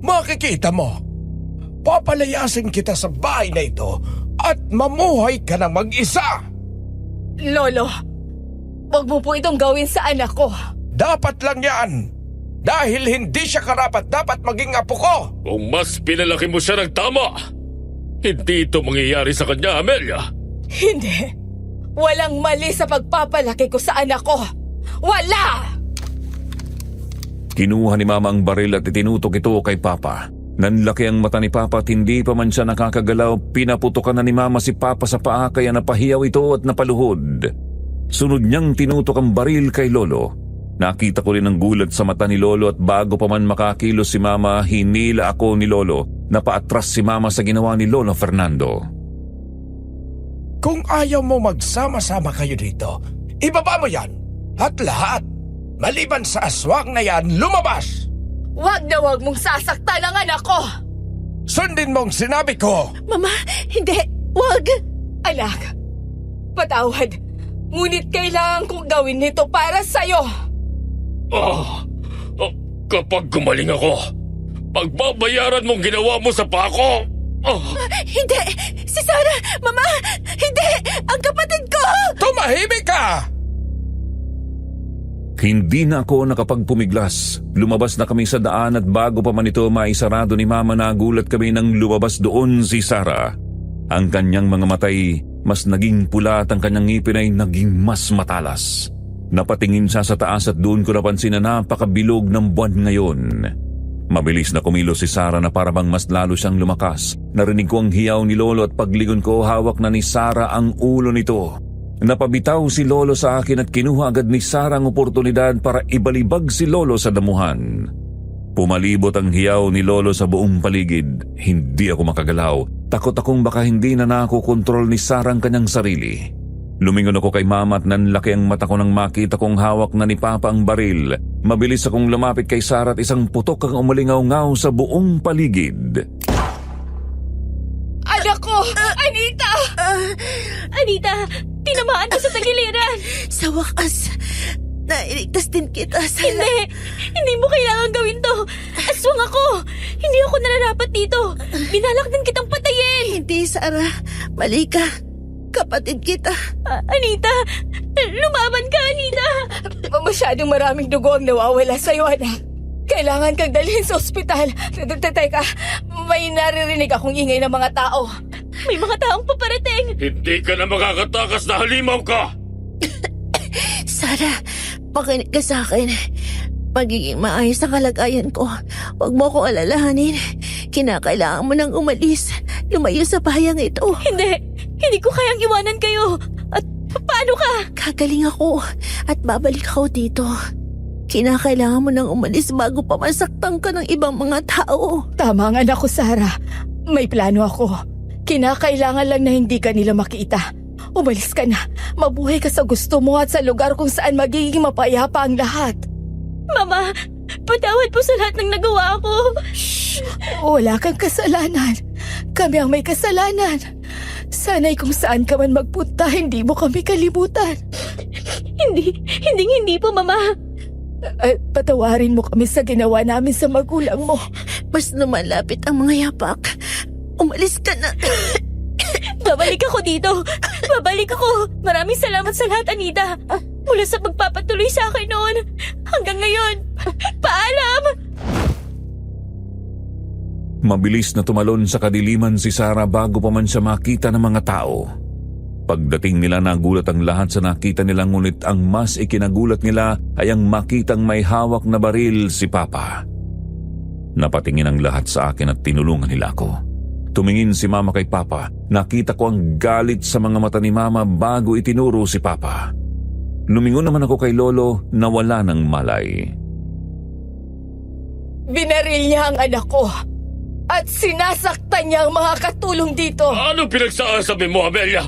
Makikita mo. Papalayasin kita sa bahay na ito at mamuhay ka na mag-isa. Lolo, wag mo po itong gawin sa anak ko. Dapat lang yan. Dahil hindi siya karapat dapat maging apo ko. Kung mas pinalaki mo siya ng tama, hindi ito mangyayari sa kanya, Amelia. Hindi. Walang mali sa pagpapalaki ko sa anak ko. Wala! Kinuha ni Mama ang baril at itinutok ito kay Papa. Nanlaki ang mata ni Papa at hindi pa man siya nakakagalaw. Pinaputokan na ni Mama si Papa sa paa kaya napahiyaw ito at napaluhod. Sunod niyang tinutok ang baril kay Lolo. Nakita ko rin ang gulat sa mata ni Lolo at bago pa man makakilos si Mama, hinila ako ni Lolo. Napaatras si Mama sa ginawa ni Lolo Fernando. Kung ayaw mo magsama-sama kayo dito, ibaba mo yan. At lahat, maliban sa aswang na yan, lumabas! Wag na wag mong sasaktan ang anak ko! Sundin mong sinabi ko! Mama, hindi. Wag. Anak, patawad. Ngunit kailangan kong gawin nito para sa'yo. Kapag gumaling ako, pagbabayaran mong ginawa mo sa pako. Hindi. Si Sarah. Mama, hindi. Ang kapatid ko. Tumahimik ka! Hindi na ako nakapagpumiglas. Lumabas na kami sa daan at bago pa man ito maisarado ni Mama, nagulat kami nang lumabas doon si Sarah. Ang kanyang mga matay mas naging pula at ang kanyang ngipin ay naging mas matalas. Napatingin siya sa taas at doon ko napansin na napakabilog ng buwan ngayon. Mabilis na kumilos si Sarah na para bang mas lalo siyang lumakas. Narinig ko ang hiyaw ni Lolo at pagligon ko hawak na ni Sarah ang ulo nito. Napabitaw si Lolo sa akin at kinuha agad ni Sarah ang oportunidad para ibalibag si Lolo sa damuhan. Pumalibot ang hiyaw ni Lolo sa buong paligid. Hindi ako makagalaw. Takot akong baka hindi na nakokontrol ni Sarah ang kanyang sarili. Lumingon ako kay Mama at nanlaki ang mata ko nang makita kong hawak na ni Papa ang baril. Mabilis akong lumapit kay Sarah at isang putok ang umalingaw-ngaw sa buong paligid. Anak ko! Anita! Anita, tinamaan ka sa tagiliran. Sa wakas, nailigtas din kita, Sarah. Hindi mo kailangan gawin to. Aswang ako. Hindi ako nararapat dito. Binalak din kitang patayin. Hindi, Sarah. Mali ka. Kapatid kita. Anita, lumaban ka, Anita. Masyadong maraming dugo ang nawawala sa'yo, anak. Kailangan kang dalhin sa ospital. Teka, may naririnig akong ingay ng mga tao. May mga taong paparating. Hindi ka na makakatakas na halimaw ka! Sarah, pakinig ka sa akin. Pagiging maayos ang kalagayan ko. Huwag mo ko alalahanin. Kinakailangan mo nang umalis. Lumayo sa bayang ito. Hindi ko kayang iwanan kayo. At paano ka? Kagaling ako at babalik ako dito. Kinakailangan mo nang umalis bago pa masaktan ka ng ibang mga tao. Tama ang anak ko, Sarah. May plano ako. Kinakailangan lang na hindi ka nila makita. Umalis ka na. Mabuhay ka sa gusto mo at sa lugar kung saan magiging mapayapa ang lahat. Mama, patawad po sa lahat ng nagawa ko. Wala kang kasalanan. Kami ang may kasalanan. Sana'y kung saan ka man magpunta, hindi mo kami kalimutan. Hindi po, Mama. Patawarin mo kami sa ginawa namin sa magulang mo. Mas lumalapit ang mga yapak. Umalis ka na. Babalik ako dito. Babalik ako. Maraming salamat sa lahat, Anita. Mula sa pagpapatuloy sa akin noon hanggang ngayon. Paalam! Mabilis na tumalon sa kadiliman si Sarah bago pa man siya makita ng mga tao. Pagdating nila, nagulat ang lahat sa nakita nila, ngunit ang mas ikinagulat nila ay ang makitang may hawak na baril si Papa. Napatingin ang lahat sa akin at tinulungan nila ako. Tumingin si Mama kay Papa. Nakita ko ang galit sa mga mata ni Mama bago itinuro si Papa. Lumingon naman ako kay Lolo na wala ng malay. Binaril niya ang anak ko at sinasaktan niya ang mga katulong dito. Ano pinagsasabi mo, Amelia?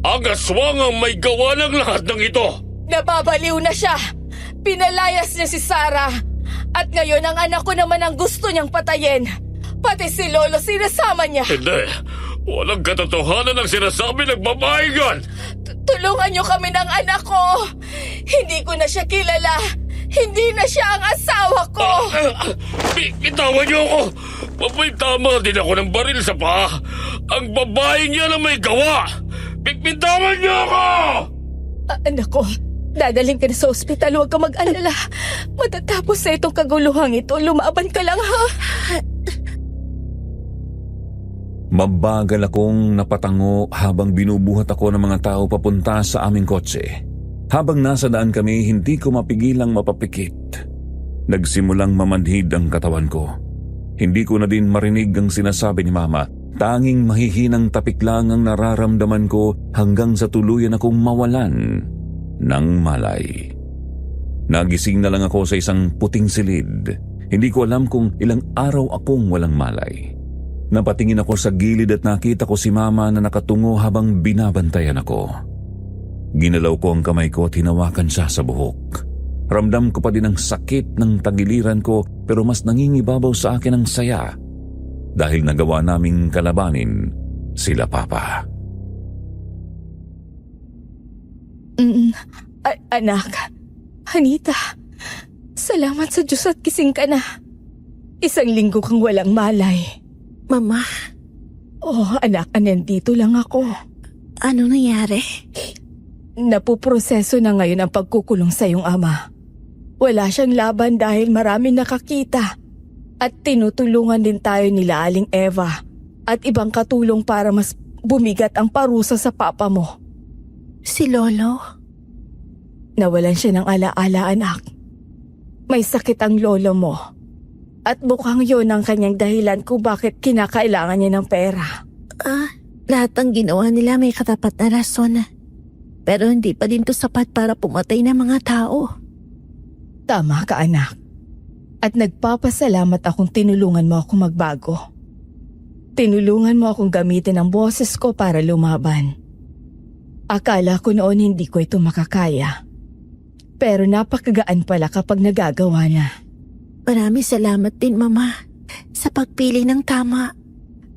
Ang aswang ang may gawa ng lahat ng ito! Nababaliw na siya. Pinalayas niya si Sarah. At ngayon ang anak ko naman ang gusto niyang patayin. Pati si Lolo sinasama niya. Hindi. Walang katotohanan ang sinasabi ng babaeng yan! Tulungan niyo kami ng anak ko. Hindi ko na siya kilala. Hindi na siya ang asawa ko. Bitawan niyo ako! May tama din ako ng baril sa paa. Ang babaeng yan ang may gawa! Bitawan niyo ako! Anak ko, dadaling ka na sa ospital. Huwag ka mag-alala. Matatapos sa itong kaguluhang ito. Lumaban ka lang, ha? Mabagal akong napatango habang binubuhat ako ng mga tao papunta sa aming kotse. Habang nasa daan kami, hindi ko mapigilang mapapikit. Nagsimulang mamanhid ang katawan ko. Hindi ko na din marinig ang sinasabi ni Mama. Tanging mahihinang tapik lang ang nararamdaman ko hanggang sa tuluyan akong mawalan ng malay. Nagising na lang ako sa isang puting silid. Hindi ko alam kung ilang araw akong walang malay. Napatingin ako sa gilid at nakita ko si Mama na nakatungo habang binabantayan ako. Ginalaw ko ang kamay ko at hinawakan siya sa buhok. Ramdam ko pa din ang sakit ng tagiliran ko, pero mas nangingibabaw sa akin ang saya dahil nagawa naming kalabanin sila Papa. Anak, Anita, salamat sa Diyos at gising ka na. 1 linggo kang walang malay. Mama, Oh, anak, nandito lang ako. ano nangyari? Napuproseso na ngayon ang pagkukulong sa iyong ama. Wala siyang laban dahil maraming nakakita. At tinutulungan din tayo nila Aling Eva at ibang katulong para mas bumigat ang parusa sa papa mo. Si Lolo? Nawalan siya ng alaala, anak. May sakit ang lolo mo. At mukhang yun ang kanyang dahilan kung bakit kinakailangan niya ng pera. Lahat ng ginawa nila may katapat na rason. Pero hindi pa din to sapat para pumatay ng mga tao. Tama ka, anak. At nagpapasalamat akong tinulungan mo akong magbago. Tinulungan mo akong gamitin ang boses ko para lumaban. Akala ko noon hindi ko ito makakaya. Pero napakagaan pala kapag nagagawa na. Maraming salamat din, Mama, sa pagpili ng tama.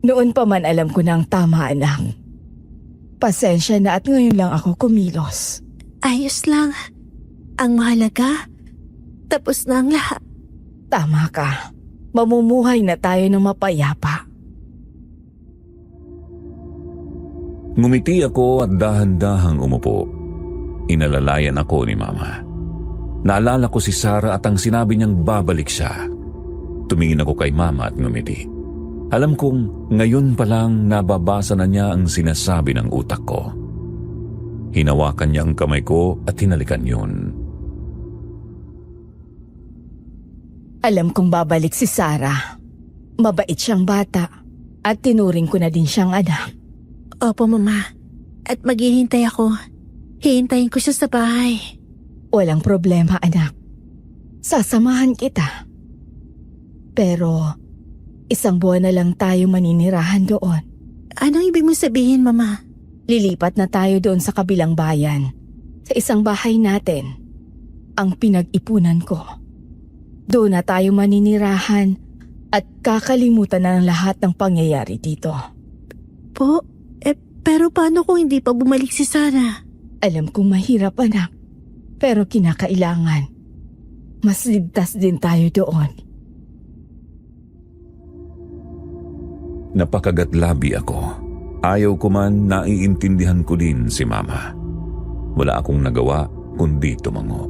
Noon pa man alam ko na ang tama, anak. Pasensya na at ngayon lang ako kumilos. Ayos lang. Ang mahalaga, tapos na ang lahat. Tama ka. Mamumuhay na tayo ng mapayapa. Ngumiti ako at dahan-dahang umupo. Inalalayan ako ni Mama. Naalala ko si Sarah at ang sinabi niyang babalik siya. Tumingin ako kay Mama at ngumiti. Alam kong ngayon pa lang nababasa na niya ang sinasabi ng utak ko. Hinawakan niya ang kamay ko at hinalikan yun. Alam kong babalik si Sarah. Mabait siyang bata at tinuring ko na din siyang anak. Opo, Mama. At maghihintay ako. Hihintayin ko siya sa bahay. Walang problema, anak. Sasamahan kita. Pero, 1 buwan na lang tayo maninirahan doon. Anong ibig mo sabihin, Mama? Lilipat na tayo doon sa kabilang bayan. Sa isang bahay natin. Ang pinag-ipunan ko. Doon na tayo maninirahan at kakalimutan na ng lahat ng pangyayari dito. Po, pero paano kung hindi pa bumalik si Sarah? Alam kong mahirap, anak. Pero kinakailangan. Mas ligtas din tayo doon. Napakagatlabi ako. Ayaw ko man, naiintindihan ko din si Mama. Wala akong nagawa kundi tumango.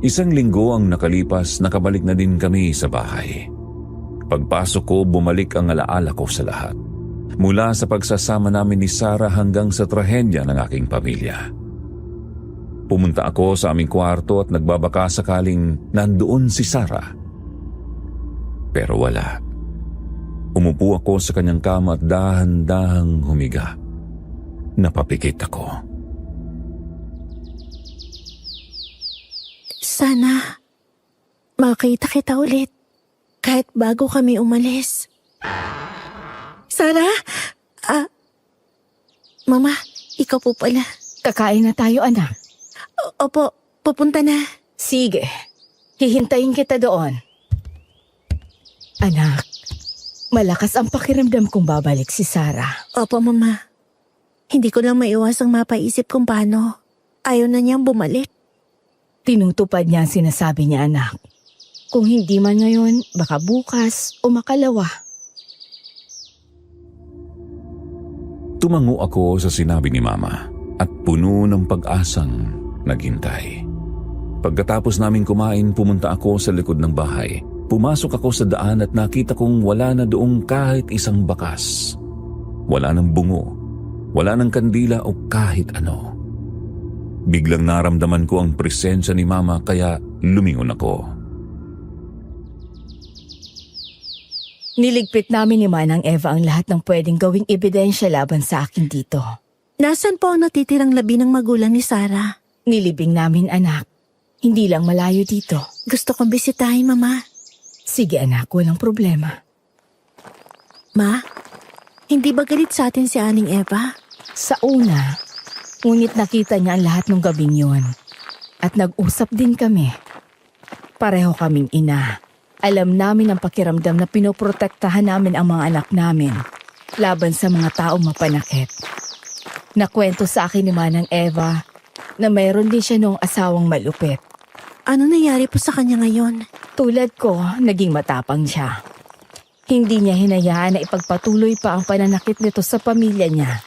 1 linggo ang nakalipas, nakabalik na din kami sa bahay. Pagpasok ko, bumalik ang alaala ko sa lahat. Mula sa pagsasama namin ni Sarah hanggang sa trahedya ng aking pamilya. Pumunta ako sa aming kwarto at nagbabaka sakaling nandoon si Sarah. Pero wala. Umupo ako sa kanyang kama at dahan-dahang humiga. Napapikit ako. Sana makita kita ulit kahit bago kami umalis. Sarah? Mama, ikaw po pala. Kakain na tayo, anak. Opo, pupunta na. Sige, hihintayin kita doon. Anak, malakas ang pakiramdam kong babalik si Sarah. Opo, Mama. Hindi ko lang maiwasang mapaisip kung paano. Ayaw na niyang bumalik. Tinutupad niya ang sinasabi niya, anak. Kung hindi man ngayon, baka bukas o makalawa. Tumango ako sa sinabi ni Mama at puno ng pag-asang naghintay. Pagkatapos naming kumain, pumunta ako sa likod ng bahay. Pumasok ako sa daan at nakita kong wala na doong kahit isang bakas. Wala ng bungo, wala ng kandila o kahit ano. Biglang naramdaman ko ang presensya ni Mama kaya lumingon ako. Niligpit namin ni Manang Eva ang lahat ng pwedeng gawing ebidensya laban sa akin dito. Nasaan po ang natitirang labi ng magulang ni Sarah? Nilibing namin, anak. Hindi lang malayo dito. Gusto kong bisitahin, Mama. Sige, anak, walang problema. Ma, hindi ba galit sa atin si Aling Eva? Sa una, ngunit nakita niya ang lahat ng gabing yun. At nag-usap din kami. Pareho kaming ina. Alam namin ang pakiramdam na pinoprotektahan namin ang mga anak namin laban sa mga taong mapanakit. Nakwento sa akin ni Manang Eva na mayroon din siya noong asawang malupit. Ano nangyari po sa kanya ngayon? Tulad ko, naging matapang siya. Hindi niya hinayaan na ipagpatuloy pa ang pananakit nito sa pamilya niya.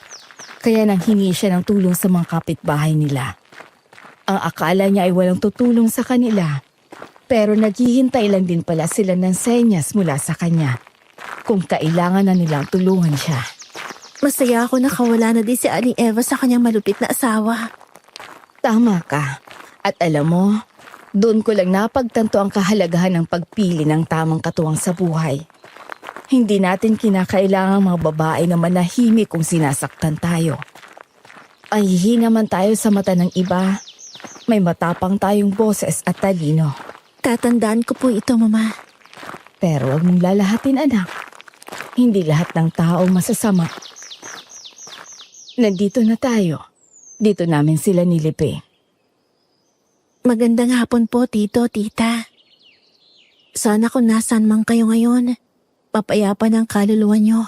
Kaya nang hingi siya ng tulong sa mga kapitbahay nila. Ang akala niya ay walang tutulong sa kanila. Pero naghihintay lang din pala sila ng senyas mula sa kanya kung kailangan na nilang tulungan siya. Masaya ako nakawala na din si Aling Eva sa kanyang malupit na asawa. Tama ka. At alam mo, doon ko lang napagtanto ang kahalagahan ng pagpili ng tamang katuwang sa buhay. Hindi natin kinakailangan mga babae na manahimik kung sinasaktan tayo. Ay hinaman tayo sa mata ng iba. May matapang tayong boses at talino. Tatandaan ko po ito, Mama. Pero huwag mong lalahatin, anak. Hindi lahat ng tao masasama. Nandito na tayo. Dito namin sila nilipi. Magandang hapon po, Tito, Tita. Sana kung nasaan man kayo ngayon, papayapa ng kaluluwa nyo.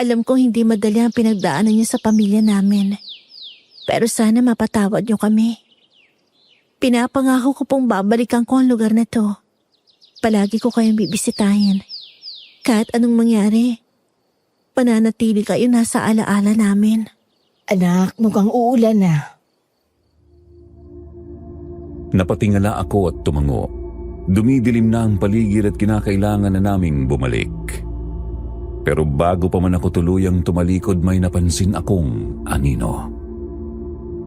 Alam kong hindi madali ang pinagdaanan niyo sa pamilya namin. Pero sana mapatawad niyo kami. Pinapangako ko pong babalikan ko ang lugar na to. Palagi ko kayong bibisitahin. Kahit anong mangyari, pananatili kayo nasa alaala namin. Anak, mukhang uulan na. Napatingala ako at tumango. Dumidilim na ang paligid at kinakailangan na naming bumalik. Pero bago pa man ako tuluyang tumalikod, may napansin akong anino.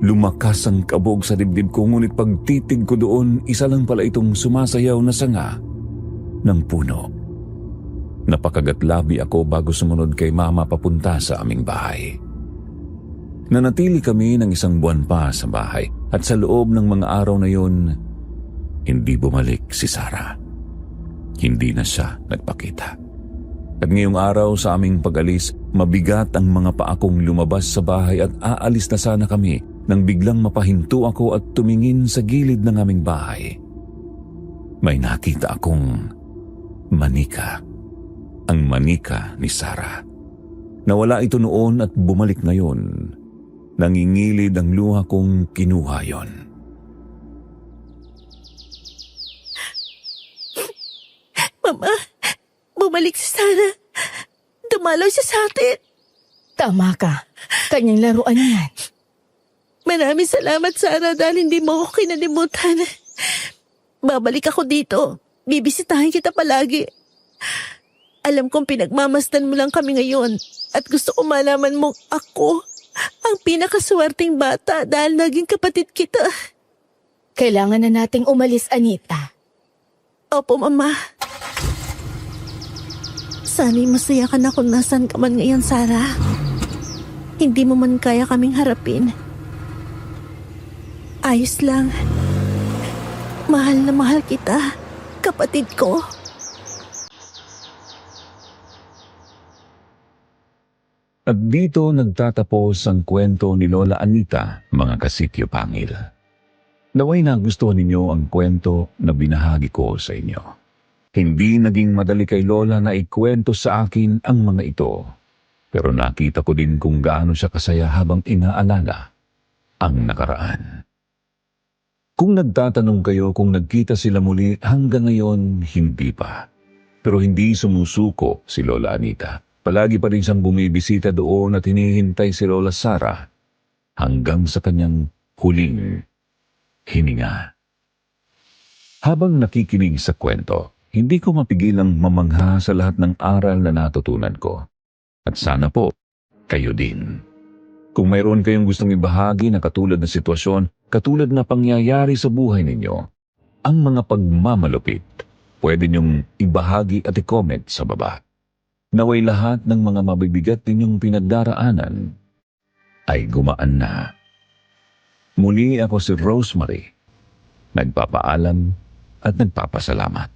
Lumakas ang kabog sa dibdib ko, ngunit pagtitig ko doon, isa lang pala itong sumasayaw na sanga ng puno. Napakagatlabi ako bago sumunod kay Mama papunta sa aming bahay. Nanatili kami ng 1 buwan pa sa bahay at sa loob ng mga araw na yun, hindi bumalik si Sarah. Hindi na siya nagpakita. At ngayong araw sa aming pag-alis, mabigat ang mga paa kong lumabas sa bahay at aalis na sana kami nang biglang mapahinto ako at tumingin sa gilid ng aming bahay. May nakita akong manika. Ang manika ni Sarah. Nawala ito noon at bumalik ngayon. Nangingilid ang luha kong kinuha yon. Mama, bumalik si Sarah. Dumalaw siya sa atin. Tama ka. Kanyang laruan yan. Maraming salamat, Sarah, dahil hindi mo ako kinalimutan. Babalik ako dito. Bibisitahin kita palagi. Alam kong pinagmamasdan mo lang kami ngayon at gusto ko malaman mong ako ang pinakaswerteng bata dahil naging kapatid kita. Kailangan na nating umalis, Anita. Opo, Mama. Sana'y masaya ka na kung nasan ka man ngayon, Sarah. Hindi mo man kaya kaming harapin. Ayos lang. Mahal na mahal kita, kapatid ko. At dito nagtatapos ang kwento ni Lola Anita, mga kasikyo pangil. Naway nagustuhan ninyo ang kwento na binahagi ko sa inyo. Hindi naging madali kay Lola na ikwento sa akin ang mga ito. Pero nakita ko din kung gaano siya kasaya habang inaalala ang nakaraan. Kung nagtatanong kayo kung nagkita sila muli, hanggang ngayon hindi pa. Pero hindi sumusuko si Lola Anita. Palagi pa rin siyang bumibisita doon at hinihintay si Lola Sarah hanggang sa kanyang huling hininga. Habang nakikinig sa kwento, hindi ko mapigilang mamangha sa lahat ng aral na natutunan ko. At sana po, kayo din. Kung mayroon kayong gustong ibahagi na katulad na sitwasyon, katulad na pangyayari sa buhay ninyo, ang mga pagmamalupit, pwede niyong ibahagi at i-comment sa baba. Naway lahat ng mga mabibigat ninyong pinagdaraanan ay gumaan na. Muli ako si Rosemary, nagpapaalam at nagpapasalamat.